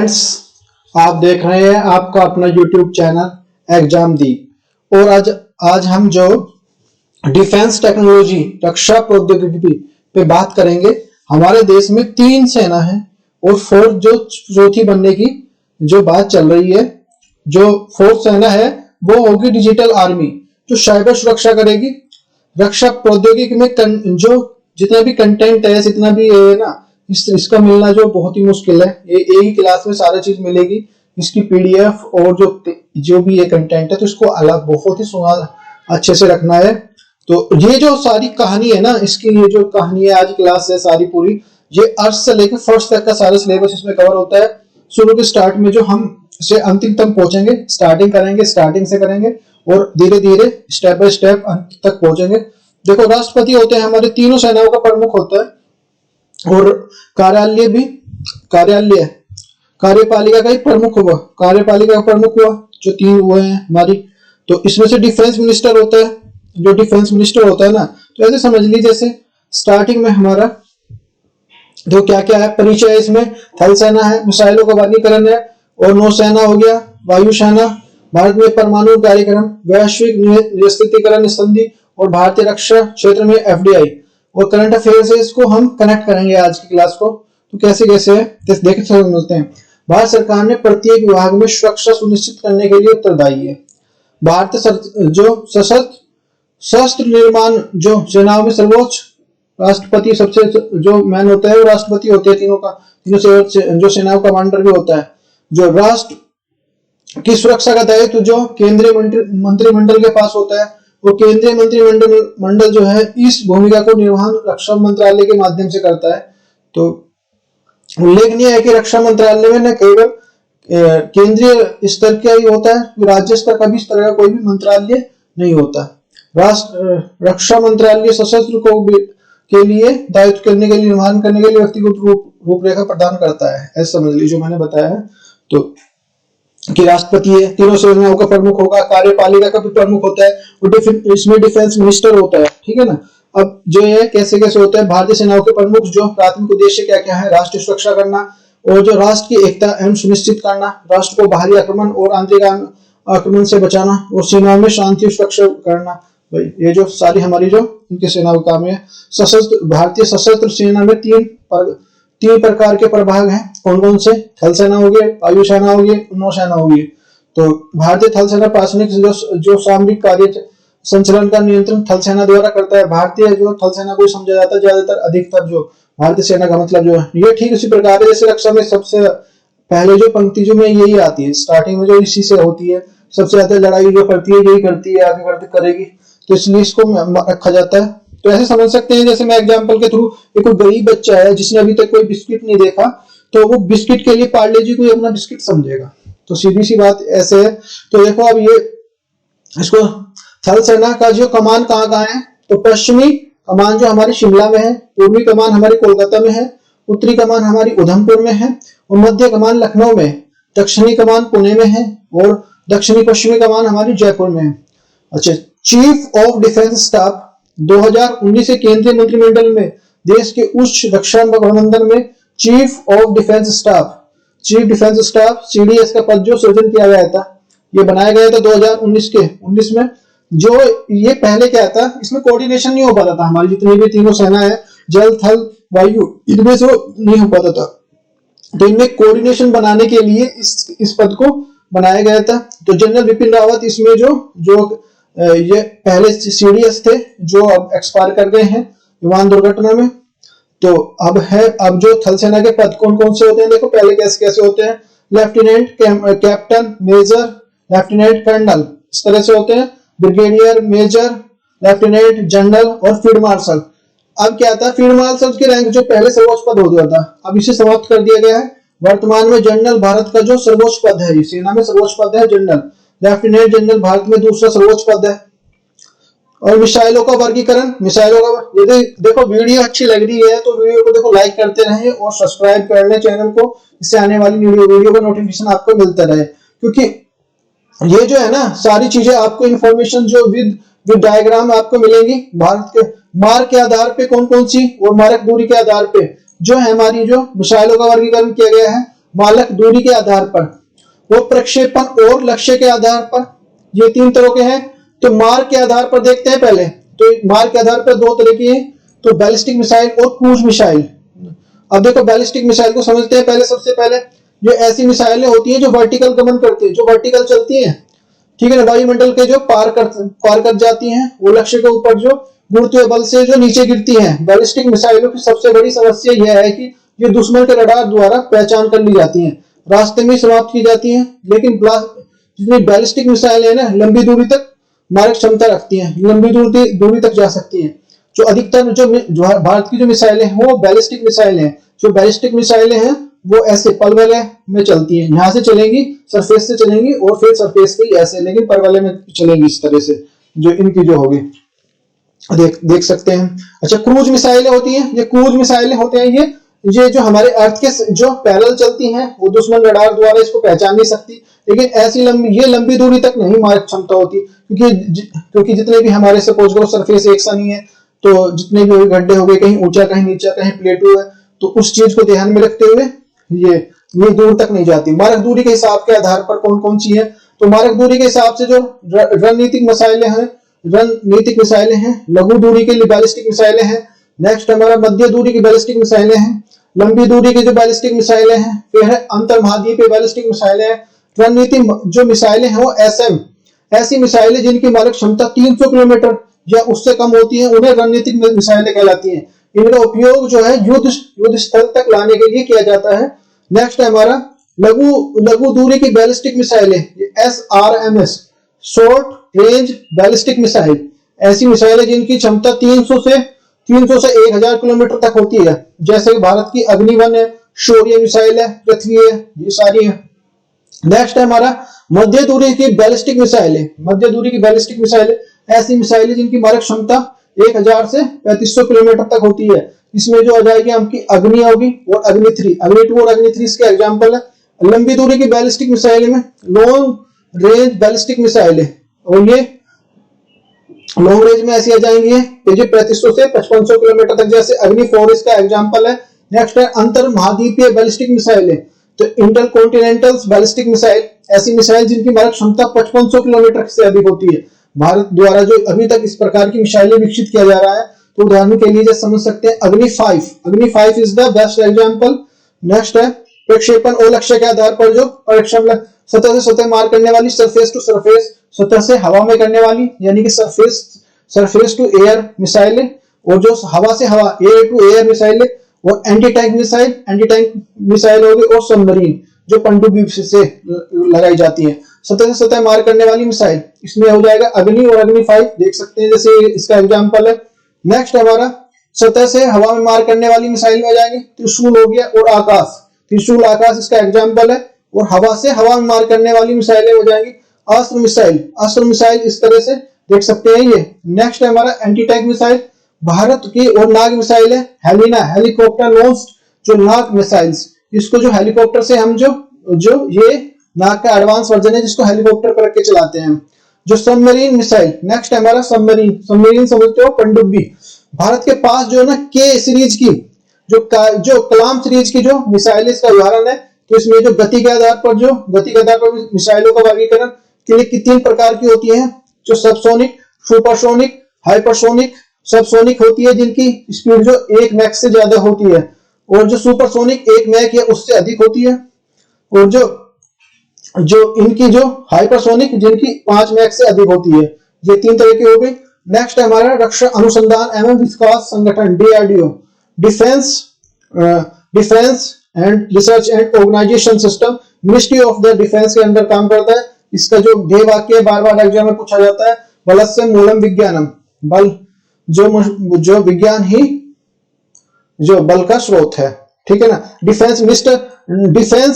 Friends, आप देख रहे हैं आपका अपना YouTube चैनल एग्जाम दी। और आज हम जो डिफेंस टेक्नोलॉजी रक्षा प्रौद्योगिकी पे बात करेंगे। हमारे देश में 3 सेना है और फोर्थ जो चौथी बनने की जो बात चल रही है, जो फोर्थ सेना है वो होगी डिजिटल आर्मी, जो साइबर सुरक्षा करेगी। रक्षा प्रौद्योगिकी में जो जितना भी कंटेंट है, जितना भी है ना, इसका मिलना जो बहुत ही मुश्किल है। ये एक ही क्लास में सारी चीज मिलेगी, इसकी पीडीएफ और जो भी ये कंटेंट है, तो इसको अलग बहुत ही अच्छे से रखना है। तो ये जो सारी कहानी है ना, इसकी ये जो कहानी है आज क्लास है सारी पूरी, ये अर्थ से लेकर फर्स्ट तक का सारा सिलेबस इसमें कवर होता है। शुरू के स्टार्ट में जो हम से अंतिम तक पहुंचेंगे, स्टार्टिंग से करेंगे और धीरे धीरे स्टेप बाय स्टेप अंत तक पहुंचेंगे। देखो, राष्ट्रपति होते हैं हमारे तीनों सेनाओं का प्रमुख होता है और कार्यपालिका का ही प्रमुख हुआ, कार्यपालिका का प्रमुख हुआ, जो 3 हुए हैं हमारी। तो इसमें से डिफेंस मिनिस्टर होता है, जो डिफेंस मिनिस्टर होता है ना, तो ऐसे समझ लीजिए जैसे स्टार्टिंग में हमारा तो क्या क्या है परिचय है। इसमें थल सेना है, मिसाइलों का वर्गीकरण है, और नौसेना हो गया, वायुसेना, भारत में परमाणु कार्यक्रम, वैश्विक निरस्त्रीकरण संधि और भारतीय रक्षा क्षेत्र में एफडीआई और करंट अफेयर्स है। इसको हम कनेक्ट करेंगे आज की क्लास को। तो कैसे कैसे है देख समझते हैं। भारत सरकार ने प्रत्येक विभाग में सुरक्षा सुनिश्चित करने के लिए उत्तरदायी है। भारतीय जो शस्त्र निर्माण जो सेनाओं में सर्वोच्च राष्ट्रपति सबसे जो मैन होता है वो राष्ट्रपति होते हैं। तीनों जो सेनाओं कमांडर भी होता है। जो राष्ट्र की सुरक्षा का दायित्व जो केंद्रीय मंत्रिमंडल के पास होता है, वो केंद्रीय मंत्रिमंडल जो है इस भूमिका को निर्वहन रक्षा मंत्रालय के माध्यम से करता है। तो उल्लेखनीय है कि रक्षा मंत्रालय में न केवल केंद्रीय स्तर का ही होता है, राज्य स्तर का भी इस तरह का कोई भी मंत्रालय नहीं होता। रक्षा मंत्रालय सशस्त्र के लिए दायित्व करने के लिए, निर्वहन करने के लिए व्यक्तिगत रूपरेखा प्रदान करता है। ऐसा समझ लीजिए, जो मैंने बताया है। तो कि राष्ट्रपति है, तीनों सेनाओं का प्रमुख होगा, कार्यपालिका का भी प्रमुख होता है, और इसमें डिफेंस मिनिस्टर होता है। ठीक है ना। अब जो है कैसे कैसे होता है, भारतीय सेनाओं के प्रमुख जो प्राथमिक उद्देश्य क्या क्या है, राष्ट्रीय सुरक्षा करना और जो राष्ट्र की एकता एवं सुनिश्चित करना, राष्ट्र को बाहरी आक्रमण और आंतरिक आक्रमण से बचाना और सीमाओं में शांति सुरक्षा करना। भाई ये जो सारी हमारी जो इनके सेनाओं का काम है। भारतीय सशस्त्र सेना में तीन प्रकार के प्रभाग हैं। कौन कौन से? थल सेना हो गए, वायु सेना हो गई, नौसेना हो गई। तो भारतीय थल सेना पासनिक जो सामरिक कार्य संचालन का नियंत्रण थल सेना द्वारा करता है। भारतीय जो थल सेना को समझा जाता है ज्यादातर, अधिकतर जो भारतीय सेना का मतलब जो है ये ठीक इसी प्रकार है जैसे रक्षा में सबसे पहले जो पंक्ति जो में यही आती है, स्टार्टिंग में जो इसी से होती है। सबसे ज्यादा लड़ाई जो करती है यही करती है, आगे करेगी, तो इसलिए इसको रखा जाता है। तो ऐसे समझ सकते हैं, जैसे मैं एग्जांपल के थ्रू, एक कोई गरीब बच्चा है जिसने अभी तक कोई बिस्किट नहीं देखा, तो वो बिस्किट के लिए पार्ले जी को अपना बिस्किट समझेगा। तो सीधी सी बात ऐसे है। तो देखो अब ये इसको थल सेना का जो कमान कहाँ है, तो पश्चिमी कमान जो हमारी शिमला में है, पूर्वी कमान हमारी कोलकाता में है, उत्तरी कमान हमारी उधमपुर में है और मध्य कमान लखनऊ में, दक्षिणी कमान पुणे में है और दक्षिणी पश्चिमी कमान हमारी जयपुर में है। अच्छा, चीफ ऑफ डिफेंस स्टाफ 2019 के केंद्रीय मंत्रिमंडल में देश के उच्च रक्षा प्रबंधन में चीफ डिफेंस स्टाफ सीडीएस का पद जो सृजन किया गया था, ये बनाया गया था 2019 में। जो ये पहले क्या था, इसमें कोऑर्डिनेशन नहीं हो पाता था। हमारी जितनी भी तीनों सेना है, जल थल वायु, इनमें से नहीं हो पाता था। तो इनमें कोऑर्डिनेशन बनाने के लिए इस पद को बनाया गया था। तो जनरल बिपिन रावत इसमें जो ये पहले सीडीएस थे, जो अब एक्सपायर कर गए हैं विमान दुर्घटना में। तो अब जो थल सेना के पद कौन कौन से होते हैं, देखो पहले कैसे कैसे होते हैं। Lieutenant, captain, major, lieutenant colonel, इस तरह से होते हैं। ब्रिगेडियर, मेजर, लेफ्टिनेंट, जनरल और फील्ड मार्शल। अब क्या था, फील्ड मार्शल की रैंक जो पहले सर्वोच्च पद हो गया था, अब इसे समाप्त कर दिया गया है। वर्तमान में जनरल भारत का जो सर्वोच्च पद है, सेना में सर्वोच्च पद है जनरल। लेफ्टिनेंट जनरल भारत में दूसरा सर्वोच्च पद है। और मिसाइलों का वर्गीकरण, यदि देखो वीडियो अच्छी लग रही है तो वीडियो को देखो लाइक करते रहें और सब्सक्राइब कर लें चैनल को, इससे आने वाली वीडियो का नोटिफिकेशन आपको मिलता रहे। क्योंकि ये जो है ना सारी चीजें आपको इन्फॉर्मेशन जो विद डायग्राम आपको मिलेंगी। भारत के मार्क के आधार पे कौन कौन सी और मारक दूरी के आधार पे जो है हमारी जो मिसाइलों का वर्गीकरण किया गया है। मालक दूरी के आधार पर, और प्रक्षेपण और लक्ष्य के आधार पर। ये 3 तरह के हैं। तो मार्ग के आधार पर देखते हैं पहले। तो मार्ग के आधार पर 2 तरह की है, तो बैलिस्टिक मिसाइल और क्रूज मिसाइल। अब देखो बैलिस्टिक मिसाइल को समझते हैं पहले। सबसे पहले जो ऐसी मिसाइलें होती हैं जो वर्टिकल गमन करती है, जो वर्टिकल चलती हैं, ठीक है ना, वायुमंडल के जो पार कर जाती हैं, वो लक्ष्य के ऊपर जो गुरुत्वीय बल से जो नीचे गिरती हैं। बैलिस्टिक मिसाइलों की सबसे बड़ी समस्या यह है कि ये दुश्मन के रडार द्वारा पहचान कर ली जाती हैं, रास्ते में समाप्त की जाती हैं। लेकिन जितनी बैलिस्टिक मिसाइल है ना, लंबी दूरी तक मारक क्षमता रखती हैं, लंबी दूरी तक जा सकती हैं। जो अधिकतर जो भारत की जो मिसाइलें हैं वो बैलिस्टिक मिसाइलें हैं। जो बैलिस्टिक मिसाइलें हैं वो ऐसे परवलय में चलती हैं, यहां से चलेंगी, सरफेस से चलेंगी और फिर सरफेस पे ऐसे, लेकिन परवलय में चलेंगी इस तरह से, जो इनकी जो होगी देख सकते हैं। अच्छा, क्रूज मिसाइलें होती हैं। ये क्रूज मिसाइलें होते हैं, ये जो हमारे अर्थ के जो पैरेलल चलती हैं, वो दुश्मन रडार द्वारा इसको पहचान नहीं सकती, लेकिन ऐसी लंबी दूरी तक नहीं मारक क्षमता होती, क्योंकि जितने भी हमारे सपोज करो सरफेस एक सा नहीं है, तो जितने भी गड्ढे हो गए, कहीं ऊंचा कहीं नीचा कहीं प्लेटू है, तो उस चीज को ध्यान में रखते हुए ये दूर तक नहीं जाती। मारक दूरी के हिसाब के आधार पर कौन कौन सी है, तो मारक दूरी के हिसाब से जो रणनीतिक मिसाइलें हैं, लघु दूरी के लिए बैलिस्टिक मिसाइलें हैं। नेक्स्ट हमारा मध्य दूरी की बैलिस्टिक मिसाइलें हैं, लंबी दूरी की जो बैलिस्टिक मिसाइलें हैं, फिर है अंतर महाद्वीपीय बैलिस्टिक मिसाइलें हैं। रणनीतिक जो मिसाइलें हैं वो SM, ऐसी मिसाइलें जिनकी मारक क्षमता 300 किलोमीटर या उससे कम होती है, उन्हें रणनीतिक मिसाइलें कहलाती हैं। इनका उपयोग जो है युद्ध स्थल तक लाने के लिए किया जाता है। नेक्स्ट है हमारा लघु दूरी की बैलिस्टिक मिसाइलें, SRMS, short range ballistic missile. ऐसी मिसाइलें जिनकी क्षमता 300 से 1000 किलोमीटर तक होती है, जैसे भारत की अग्नि-1 है, शौर्य मिसाइल है, पृथ्वी है, ये सारी है। नेक्स्ट है हमारा मध्य दूरी की बैलिस्टिक मिसाइलें। मध्य दूरी की बैलिस्टिक मिसाइलें ऐसी मिसाइलें जिनकी मारक क्षमता 1000 से 3500 किलोमीटर तक होती है। इसमें जो आ जाएगी आपकी अग्नि होगी और अग्नि-3, अग्नि-2 और अग्नि-3 इसके एग्जाम्पल है। लंबी दूरी की बैलिस्टिक मिसाइल में लॉन्ग रेंज बैलिस्टिक मिसाइल है, और ये लॉन्ग रेंज में ऐसी आ जाएंगी है 3500 से 5500 किलोमीटर तक, जैसे अग्नि-4 इसका एग्जाम्पल है। नेक्स्ट है अंतर महाद्वीपीय बैलिस्टिक मिसाइल है, तो इंटरकॉन्टिनेंटल बैलिस्टिक मिसाइल, ऐसी मिसाइल जिनकी मारक क्षमता 5500 किलोमीटर से अधिक होती है। भारत द्वारा जो अभी तक इस प्रकार की मिसाइलें विकसित किया जा रहा है, तो उदाहरण के लिए समझ सकते हैं अग्नि-5 is the best example. Next है प्रक्षेपण और लक्ष्य के आधार पर जो परीक्षण, सतह से सतह मार करने वाली, सरफेस टू सरफेस, सतह से हवा में करने वाली, यानी कि सरफेस टू एयर मिसाइलें, और जो हवा से हवा, एयर टू एयर मिसाइलें, और एंटी टैंक मिसाइल होगी, और सबमरीन जो पनडुब्बी से लगाई जाती है। सतह से सतह मार करने वाली मिसाइल, इसमें हो जाएगा अग्नि और अग्नि-5, देख सकते हैं जैसे इसका एग्जांपल है। नेक्स्ट हमारा सतह से हवा में मार करने वाली मिसाइल में जाएंगे त्रिशूल हो गया, और आकाश, त्रिशूल आकाश इसका एग्जांपल है। और हवा से हवा में मार करने वाली मिसाइलें हो जाएंगी अस्त्र मिसाइल इस तरह से देख सकते हैं ये। नेक्स्ट है हमारा एंटी टैंक मिसाइल, भारत की और नाग मिसाइल है हेलिना, हेलीकॉप्टर लॉन्च्ड जो नाग मिसाइल्स, इसको जो हेलीकॉप्टर से हम जो ये नाग का एडवांस वर्जन है जिसको हेलीकॉप्टर पर रख के चलाते हैं। जो सबमरीन मिसाइल, नेक्स्ट है हमारा सबमरीन समझते हो, पनडुब्बी। भारत के पास जो है ना के सीरीज की जो कलाम सीरीज की जो मिसाइल इसका उदाहरण है। तो इसमें जो गति के आधार पर मिसाइलों का वर्गीकरण के लिए 3 प्रकार की होती है, जो सबसोनिक, सुपरसोनिक, हाइपरसोनिक। सबसोनिक होती है जिनकी स्पीड जो 1 मैक से ज्यादा होती है, और जो सुपरसोनिक 1 मैक या उससे अधिक होती है, और जो इनकी जो हाइपरसोनिक जिनकी 5 मैक से अधिक होती है। ये 3 तरह की हो गई। नेक्स्ट है हमारा रक्षा अनुसंधान एवं विकास संगठन, DRDO, defence and research and organisation system, ministry of the defence के अंदर काम करता है। इसका जो ध्येय वाक्य बार-बार एग्जाम में पूछा जाता है, बलस्य मूलम विज्ञानम, बल जो विज्ञान ही जो बल का स्रोत है, ठीक है ना। Defence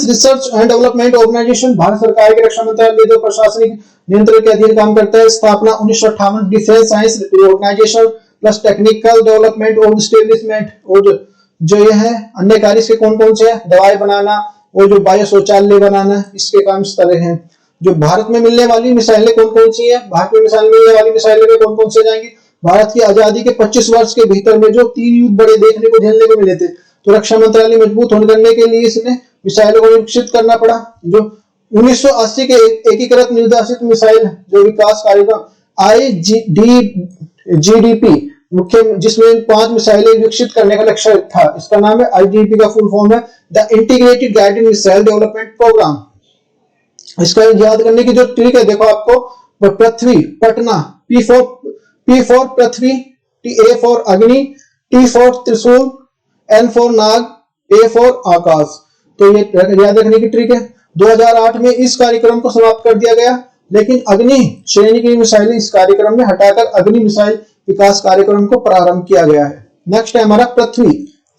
research and development organisation, Bharat सरकार के रक्षा मंत्रालय जो प्रशासनिक नियंत्रण के अधीन काम करता है। स्थापना 1958, defence science organisation plus technical development और एस्टेब्लिशमेंट। और जो ये है अन्य कार्य इसके कौन कौन से हैं, दवाई बनाना और जो बायो शौचालय बनाना, इसके काम इस तरह हैं। जो भारत में मिलने वाली मिसाइलें कौन कौन सी है, भारत में मिलने वाली मिसाइलें में कौन कौन से जाएंगी। भारत की आजादी के 25 वर्ष के भीतर में जो 3 युद्ध बड़े देखने को झेलने को मिले थे, तो रक्षा मंत्रालय मजबूत होने करने के लिए इसने मिसाइलों को विकसित करना पड़ा। जो 1980 के एकीकृत निर्देशित मिसाइल जो विकास कार्यक्रम IGDP मुख्य, जिसमें 5 मिसाइलें विकसित करने का लक्ष्य था, इसका नाम है IGDP का फुल फॉर्म है the integrated guided missile development programme. इसका याद करने की जो ट्रिक है देखो आपको, Prithvi Patna, P for Prithvi, A for Agni, T for Trishul, N for Nag, A for Akash. तो ये याद रखने की ट्रिक है। 2008 में इस कार्यक्रम को समाप्त कर दिया गया, लेकिन अग्नि श्रेणी की मिसाइलें इस कार्यक्रम में हटाकर अग्नि मिसाइल विकास कार्यक्रम को प्रारंभ किया गया है। नेक्स्ट है हमारा पृथ्वी,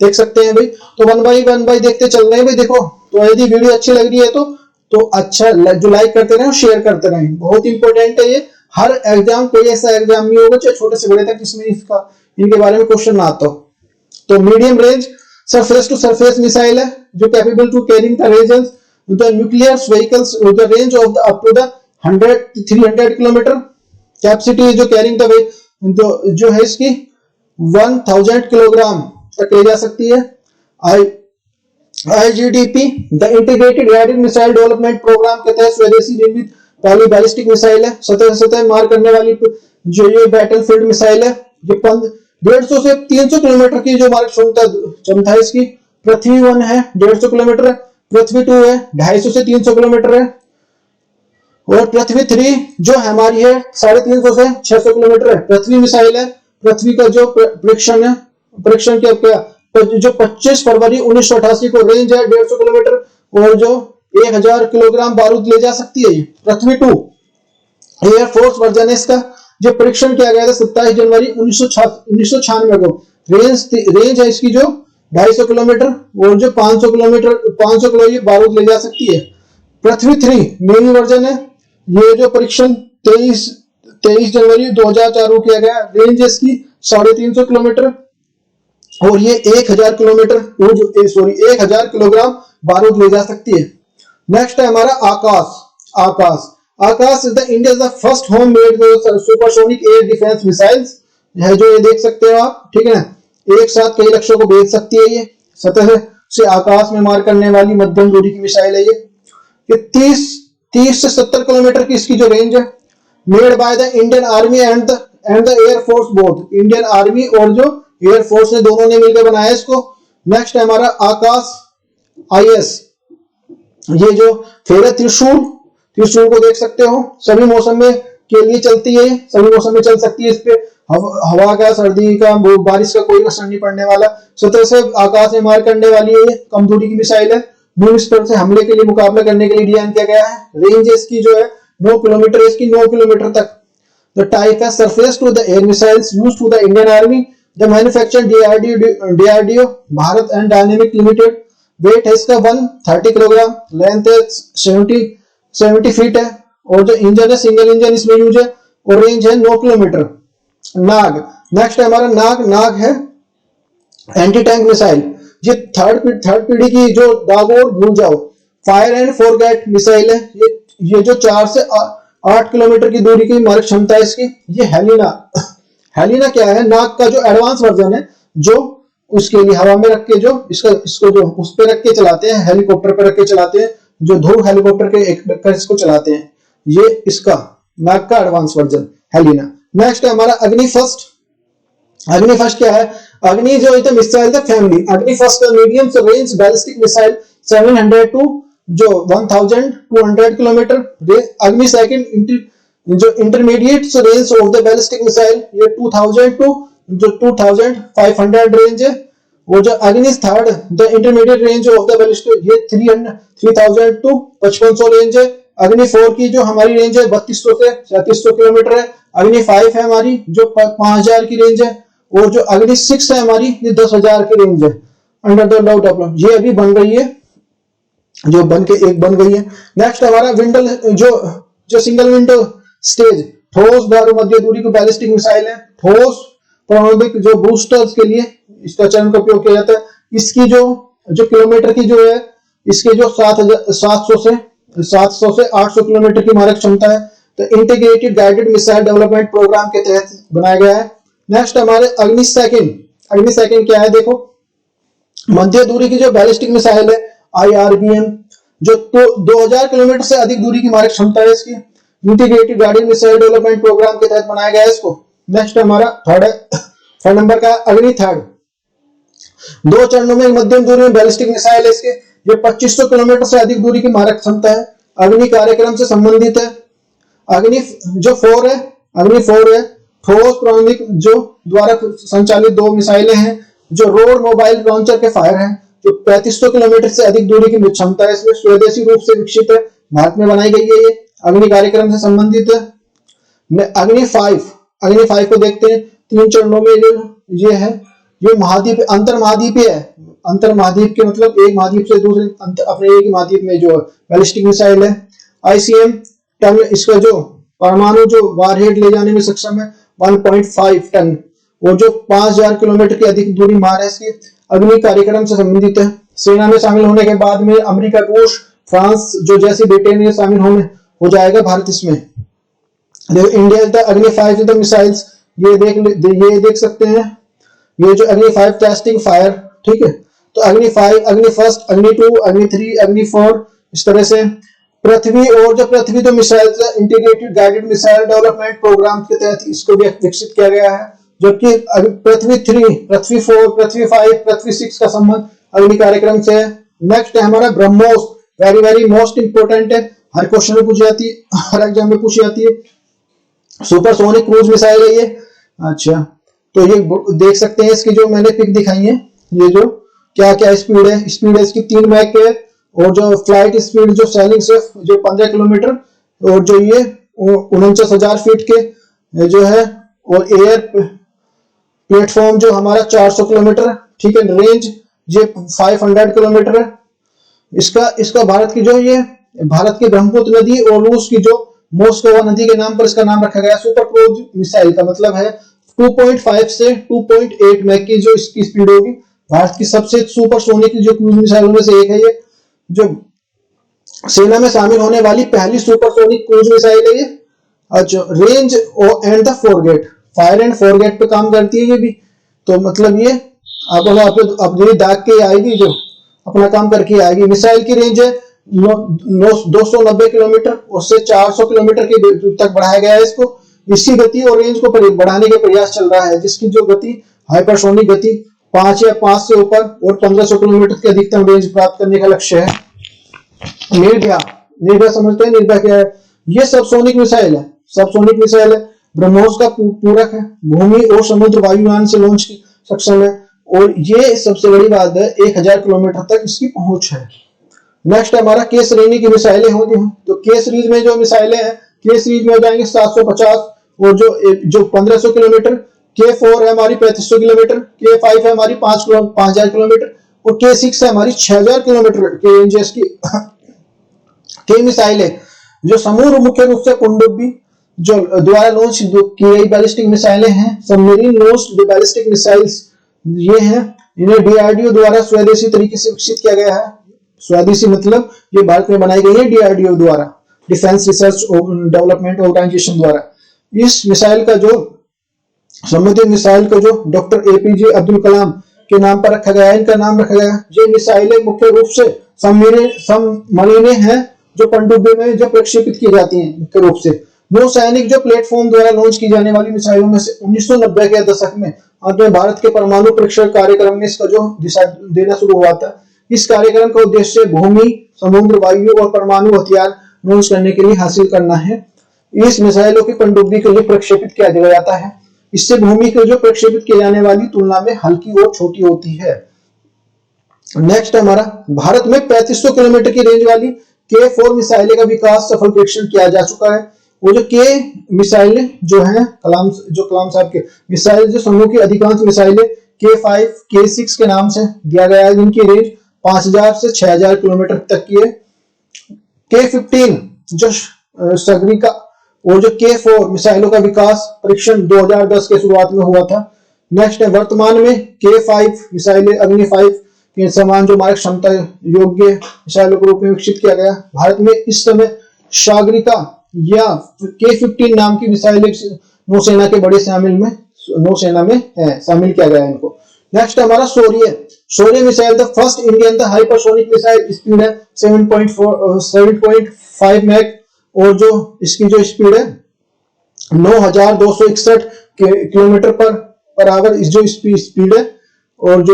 देख सकते हैं भाई। तो वन बाई देखते चल रहे हैं भाई। देखो तो यदि वीडियो अच्छी लग रही है तो अच्छा जो लाइक करते रहे, शेयर करते रहे, बहुत इंपॉर्टेंट है ये। हर एग्जाम, कोई ऐसा एग्जाम नहीं होगा चाहे छोटे से बड़े तक जिसमें इनके बारे में क्वेश्चन ना आता हो। तो medium range surface to surface missile है जो capable to carrying the ranges the nuclear vehicles with the range of the up to the 300 kilometre. Capacity जो कैरिंग द जो है इसकी 1000 किलोग्राम तक ले जा सकती है। IGDP the integrated guided missile development programme के तहत स्वदेशी निर्मित पहली बैलिस्टिक मिसाइल है। सतह से सतह मार करने वाली जो ये बैटलफील्ड मिसाइल है। ये 150 से 300 किलोमीटर की जो मारक क्षमता है इसकी। पृथ्वी 1 है 150 किलोमीटर, पृथ्वी 2 है 250 से 300 किलोमीटर है, और पृथ्वी 3 जो हमारी है 350 से 600 किलोमीटर है। पृथ्वी मिसाइल है। पृथ्वी का जो परीक्षण क्या जो 25 फरवरी 1988 को रेंज है 150 किलोमीटर, और जो 1000 किलोग्राम बारूद ले जा सकती है। पृथ्वी 2 एयरफोर्स वर्जन है इसका, जो परीक्षण किया गया था 27 जनवरी 1996 को। रेंज है इसकी जो 250 किलोमीटर, और जो 500 किलो ये बारूद ले जा सकती है। पृथ्वी 3 मिनी वर्जन है। ये जो परीक्षण 23 जनवरी 2004 को किया गया। रेंज है इसकी 350 किलोमीटर, और ये 1000 किलोमीटर 1000 किलोग्राम बारूद ले जा सकती है। नेक्स्ट है हमारा Akash is the India first homemade supersonic air defence missiles है, जो ये देख सकते हो आप, ठीक है। एक साथ कई लक्ष्यों को भेज सकती है। ये सतह से आकाश में मार करने वाली मध्यम दूरी की मिसाइल है। ये 30 से 70 किलोमीटर की इसकी जो रेंज है। Made by the Indian army and the air force both, Indian army और जो एयरफोर्स ने दोनों ने मिलकर बनाया इसको। नेक्स्ट है हमारा आकाश IS, ये जो फिर त्रिशूल को देख सकते हो, सभी मौसम में के लिए चलती है, सभी मौसम में चल सकती है। इस पे हवा का, सर्दी का, बारिश का कोई असर नहीं पड़ने वाला। सतह से आकाश में मार करने वाली है। ये कम दूरी की मिसाइल है। मून स्तर से हमले के लिए मुकाबला करने के लिए डिजाइन किया गया है। रेंज इसकी जो है 9 किलोमीटर, इसकी 9 किलोमीटर तक। द टाइप है surface to the air missiles used to the Indian army, the manufactured DRDO Bharat and dynamic limited. Weight है इसका 130 किलोग्राम, लेंथ है 70 फीट है, और जो इंजन है सिंगल इंजन इसमें यूज है, और रेंज है 9 किलोमीटर। नाग, नेक्स्ट है हमारा नाग है एंटी टैंक मिसाइल। ये थर्ड पीढ़ी की जो दागो और भूल जाओ फायर एंड फॉरगेट मिसाइल है। ये जो 4 से 8 किलोमीटर की दूरी की मारक क्षमता है इसकी। ये हेलिना क्या है, नाग का जो एडवांस वर्जन है, जो उसके लिए हवा में रख के जो इसको जो उस पे रख के चलाते हैं, हेलीकॉप्टर पे रख के चलाते हैं, जो ध्रुव हेलीकॉप्टर के एक इसको चलाते हैं। ये इसका नाग का एडवांस वर्जन हेलिना। नेक्स्ट है हमारा अग्नि फर्स्ट क्या है, अग्नि जो है missile the family. Agni first medium range ballistic missile 700 to जो 1200 किलोमीटर। अग्नि सेकंड जो intermediate range of the ballistic missile, ये 2000 टू जो 2500 रेंज है। वो जो अग्नि third the intermediate range of the ballistic, ये 3000 टू 5500 रेंज है। अग्नि 4 की जो हमारी रेंज है 3200 से 3700 किलोमीटर है। अग्नि 5 है हमारी जो 5000 की रेंज है, और जो अग्नि 6 है हमारी ये 10,000 की रेंज है। अंडर द डाउट ऑफ ये अभी बन रही है, जो बन गई है। नेक्स्ट हमारा विंडो जो सिंगल विंडो स्टेज ठोस दारू मध्य दूरी की बैलिस्टिक मिसाइल है। ठोस परमाणुक जो बूस्टर्स के लिए इसका चरण का उपयोग किया जाता है। इसकी जो किलोमीटर की जो है, इसके जो 700 से 800 किलोमीटर की मारक क्षमता है। तो integrated guided missile development programme के तहत बनाया गया है। नेक्स्ट हमारे अग्नि सेकंड क्या है, देखो मध्य दूरी की जो बैलिस्टिक मिसाइल है IRBM जो तो 2000 किलोमीटर से अधिक दूरी की मारक क्षमता है इसकी, integrated guardian missile development programme के तहत बनाया गया है इसको। नेक्स्ट हमारा थर्ड नंबर का अग्नि थर्ड, 2 चरणों में मध्यम दूरी में बैलिस्टिक मिसाइल है इसके, ये 2500 किलोमीटर से अधिक दूरी की मारक क्षमता है, अग्नि कार्यक्रम से संबंधित है। अग्नि जो 4 है, अग्नि 4 है, ठोस प्राणिक जो द्वारा संचालित 2 मिसाइलें हैं जो रोड मोबाइल लॉन्चर के फायर हैं, जो 3500 किलोमीटर से अधिक दूरी की क्षमता है इसमें, स्वदेशी रूप से विकसित है, भारत में बनाई गई है, ये अग्नि कार्यक्रम से संबंधित है। अग्नि 5 को देखते हैं, 3 चरणों में जो ये है, ये महाद्वीप अंतर महाद्वीपीय है, अंतर महाद्वीप के मतलब एक महाद्वीप से दूसरे अपने एक महाद्वीप में जो बैलिस्टिक मिसाइल है। ICM टन, इसका जो परमाणु जो वारहेड ले जाने में सक्षम है 1.5 टन, और जो 5000 किलोमीटर की अधिक दूरी मार है इसकी, अग्नि कार्यक्रम से संबंधित है। सेना में शामिल होने के बाद में अमेरिका, रूस, फ्रांस जो जैसी ब्रिटेन में शामिल हो जाएगा भारत इसमें। इंडिया इज द अग्नि 5 द मिसाइल्स, ये देख सकते हैं, ये जो अग्नि 5 टेस्टिंग फायर, ठीक है। तो अग्नि 5, अग्नि फर्स्ट, अग्नि 2, अग्नि 3, अग्नि 4, इस तरह से पृथ्वी और जो पृथ्वी जो missile integrated guided missile development programme के तहत इसको भी विकसित किया गया है, जबकि पृथ्वी 3, पृथ्वी 4, पृथ्वी 5, पृथ्वी 6 का संबंध अग्नि कार्यक्रम से है। नेक्स्ट है हमारा BrahMos, very very most important है, हर क्वेश्चन में पूछी जाती है, हर एग्जाम में पूछी जाती है। सुपरसोनिक क्रूज मिसाइल है ये। अच्छा, तो ये देख सकते हैं इसकी जो मैंने पिक दिखाई है, ये जो क्या क्या स्पीड है, स्पीड है इसकी 3 मैक है, और जो फ्लाइट स्पीड जो सैलिंग से जो 15 किलोमीटर, और जो ये 49,000 फीट के जो है, और एयर प्लेटफॉर्म जो हमारा 400 किलोमीटर, ठीक है। रेंज ये 500 किलोमीटर है इसका भारत की जो ये भारत की ब्रह्मपुत्र नदी और रूस की जो मोस्कोवा नदी के नाम पर इसका नाम रखा गया। सुपर क्रूज मिसाइल का मतलब है 2.5 से 2.8 मैक की जो इसकी स्पीड होगी। भारत की सबसे सुपरसोनिक जो क्रूज मिसाइलों में से एक है ये, जो सेना में शामिल होने वाली पहली सुपरसोनिक क्रूज मिसाइल है ये। अच्छा, range and the forget, fire and forget पे काम करती है ये भी, तो मतलब ये अपनी दाग के आएगी, जो अपना काम करके आएगी। मिसाइल की रेंज है 290 किलोमीटर, उससे 400 किलोमीटर की तक बढ़ाया गया है इसको। इसकी गति और रेंज को बढ़ाने के प्रयास चल रहा है, जिसकी जो गति हाइपरसोनिक गति 5 या 5 से ऊपर और 1500 किलोमीटर की अधिकतम रेंज प्राप्त करने का लक्ष्य है। निर्भया समझते हैं, निर्भया क्या है? ये सबसोनिक मिसाइल है, सबसोनिक मिसाइल है, ब्रह्मोस का पूरक है, भूमि और समुद्र वायुयान से लॉन्च की सक्षम है, और ये सबसे बड़ी बात है 1000 किलोमीटर तक इसकी पहुंच है। नेक्स्ट हमारा के श्रेणी की मिसाइलें होंगी, तो के सीरीज में जो मिसाइलें हैं, के सीरीज में हो जाएंगे 750, और जो 1500 किलोमीटर, K4 है हमारी 3500 किलोमीटर, K5 है हमारी 5000 किलोमीटर, और K6 है हमारी 6000 किलोमीटर की रेंज है इसकी। के मिसाइल है जो समूह मुख्य रूप से पनडुब्बी जो द्वारा लॉन्च की गई बैलिस्टिक मिसाइलें हैं, सबमरीन लॉन्च्ड बैलिस्टिक मिसाइल्स ये हैं। इन्हें DRDO द्वारा स्वदेशी तरीके से विकसित किया गया है। स्वदेशी मतलब ये भारत में बनाई गई है DRDO द्वारा, डिफेंस रिसर्च डेवलपमेंट ऑर्गेनाइजेशन द्वारा। इस मिसाइल का जो संबंधित मिसाइल को जो डॉक्टर APJ अब्दुल कलाम के नाम पर रखा गया है, इनका नाम रखा गया है। ये मिसाइलें मुख्य रूप से सबमरीने हैं जो पनडुब्बी में जो प्रक्षेपित की जाती हैं मुख्य रूप से। नौसैनिक जो प्लेटफॉर्म द्वारा लॉन्च की जाने वाली मिसाइलों में से 1990 के दशक में अंत भारत के परमाणु परीक्षण कार्यक्रम में इसका जो दिशा देना शुरू हुआ था। इस कार्यक्रम का उद्देश्य भूमि, समुद्र, वायु और परमाणु हथियार लॉन्च करने के लिए हासिल करना है। इस मिसाइलों की पनडुब्बी के लिए प्रक्षेपित किया जाता है। इससे भूमि के जो प्रक्षेपित किए जाने वाली तुलना में हल्की और छोटी होती है। नेक्स्ट हमारा भारत में 3500 किलोमीटर की रेंज वाली K4 मिसाइलें का विकास सफल परीक्षण किया जा चुका है। वो जो के मिसाइलें जो है कलाम साहब के मिसाइल जो समूह की अधिकांश मिसाइलें K5, K6 के नाम से दिया गया है, जिनकी रेंज 5000 से 6000 किलोमीटर तक की है। K15 जो सागरिका और जो K4 मिसाइलों का विकास परीक्षण 2010 के शुरुआत में हुआ था। नेक्स्ट है वर्तमान में K5 मिसाइलें अग्नि 5 के समान जो मारक क्षमता योग्य मिसाइलों के रूप में विकसित किया गया। भारत में इस समय सागरिका या K15 नाम की मिसाइलें नौसेना के बड़े शामिल में नौसेना में है, शामिल किया गया है इनको। नेक्स्ट हमारा Shaurya. Shaurya missile the first Indian the hypersonic missile, speed है 7.5 मैक, और जो इसकी जो स्पीड है 9261 किलोमीटर पर आवर इस जो स्पीड है। और जो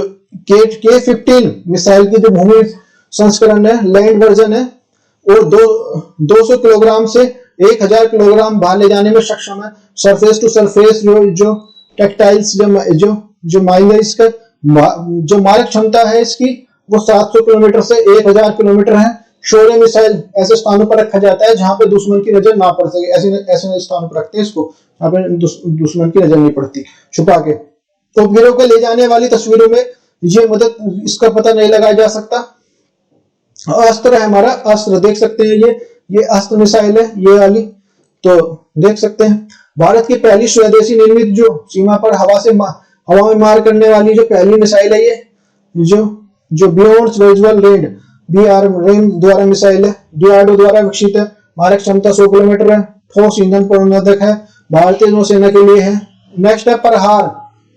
K-15 मिसाइल की जो भूमि संस्करण है, लैंड वर्जन है, और 200 किलोग्राम से 1000 किलोग्राम भार ले जाने में सक्षम है। सरफेस टू सरफेस जो टेक्टाइल्स जो माइलेज का जो मारक क्षमता है इसकी वो 700 किलोमीटर से 1000 किलोमीटर है। शौर्य मिसाइल ऐसे स्थानों पर रखा जाता है जहां पे दुश्मन की नजर ना पड़ सके, ऐसे स्थानों पर रखते हैं इसको जहां पे दुश्मन की नजर नहीं पड़ती, छुपा के। तो वीरों को ले जाने वाली तस्वीरों में ये मदद इसका पता नहीं लगाया जा सकता। अस्त्र है हमारा, अस्त्र देख सकते हैं, ये अस्त्र मिसाइल है ये वाली, तो देख सकते हैं। भारत की पहली स्वदेशी निर्मित जो सीमा पर हवा में मार करने वाली जो पहली मिसाइल है, ये जो बियॉन्ड विजुअल रेंज BRM द्वारा मिसाइल है, DRDO द्वारा विकसित है। मारक क्षमता 100 किलोमीटर है, ठोस ईंधन प्रतिरोधक है, भारतीय नौसेना के लिए है। नेक्स्ट है प्रहार।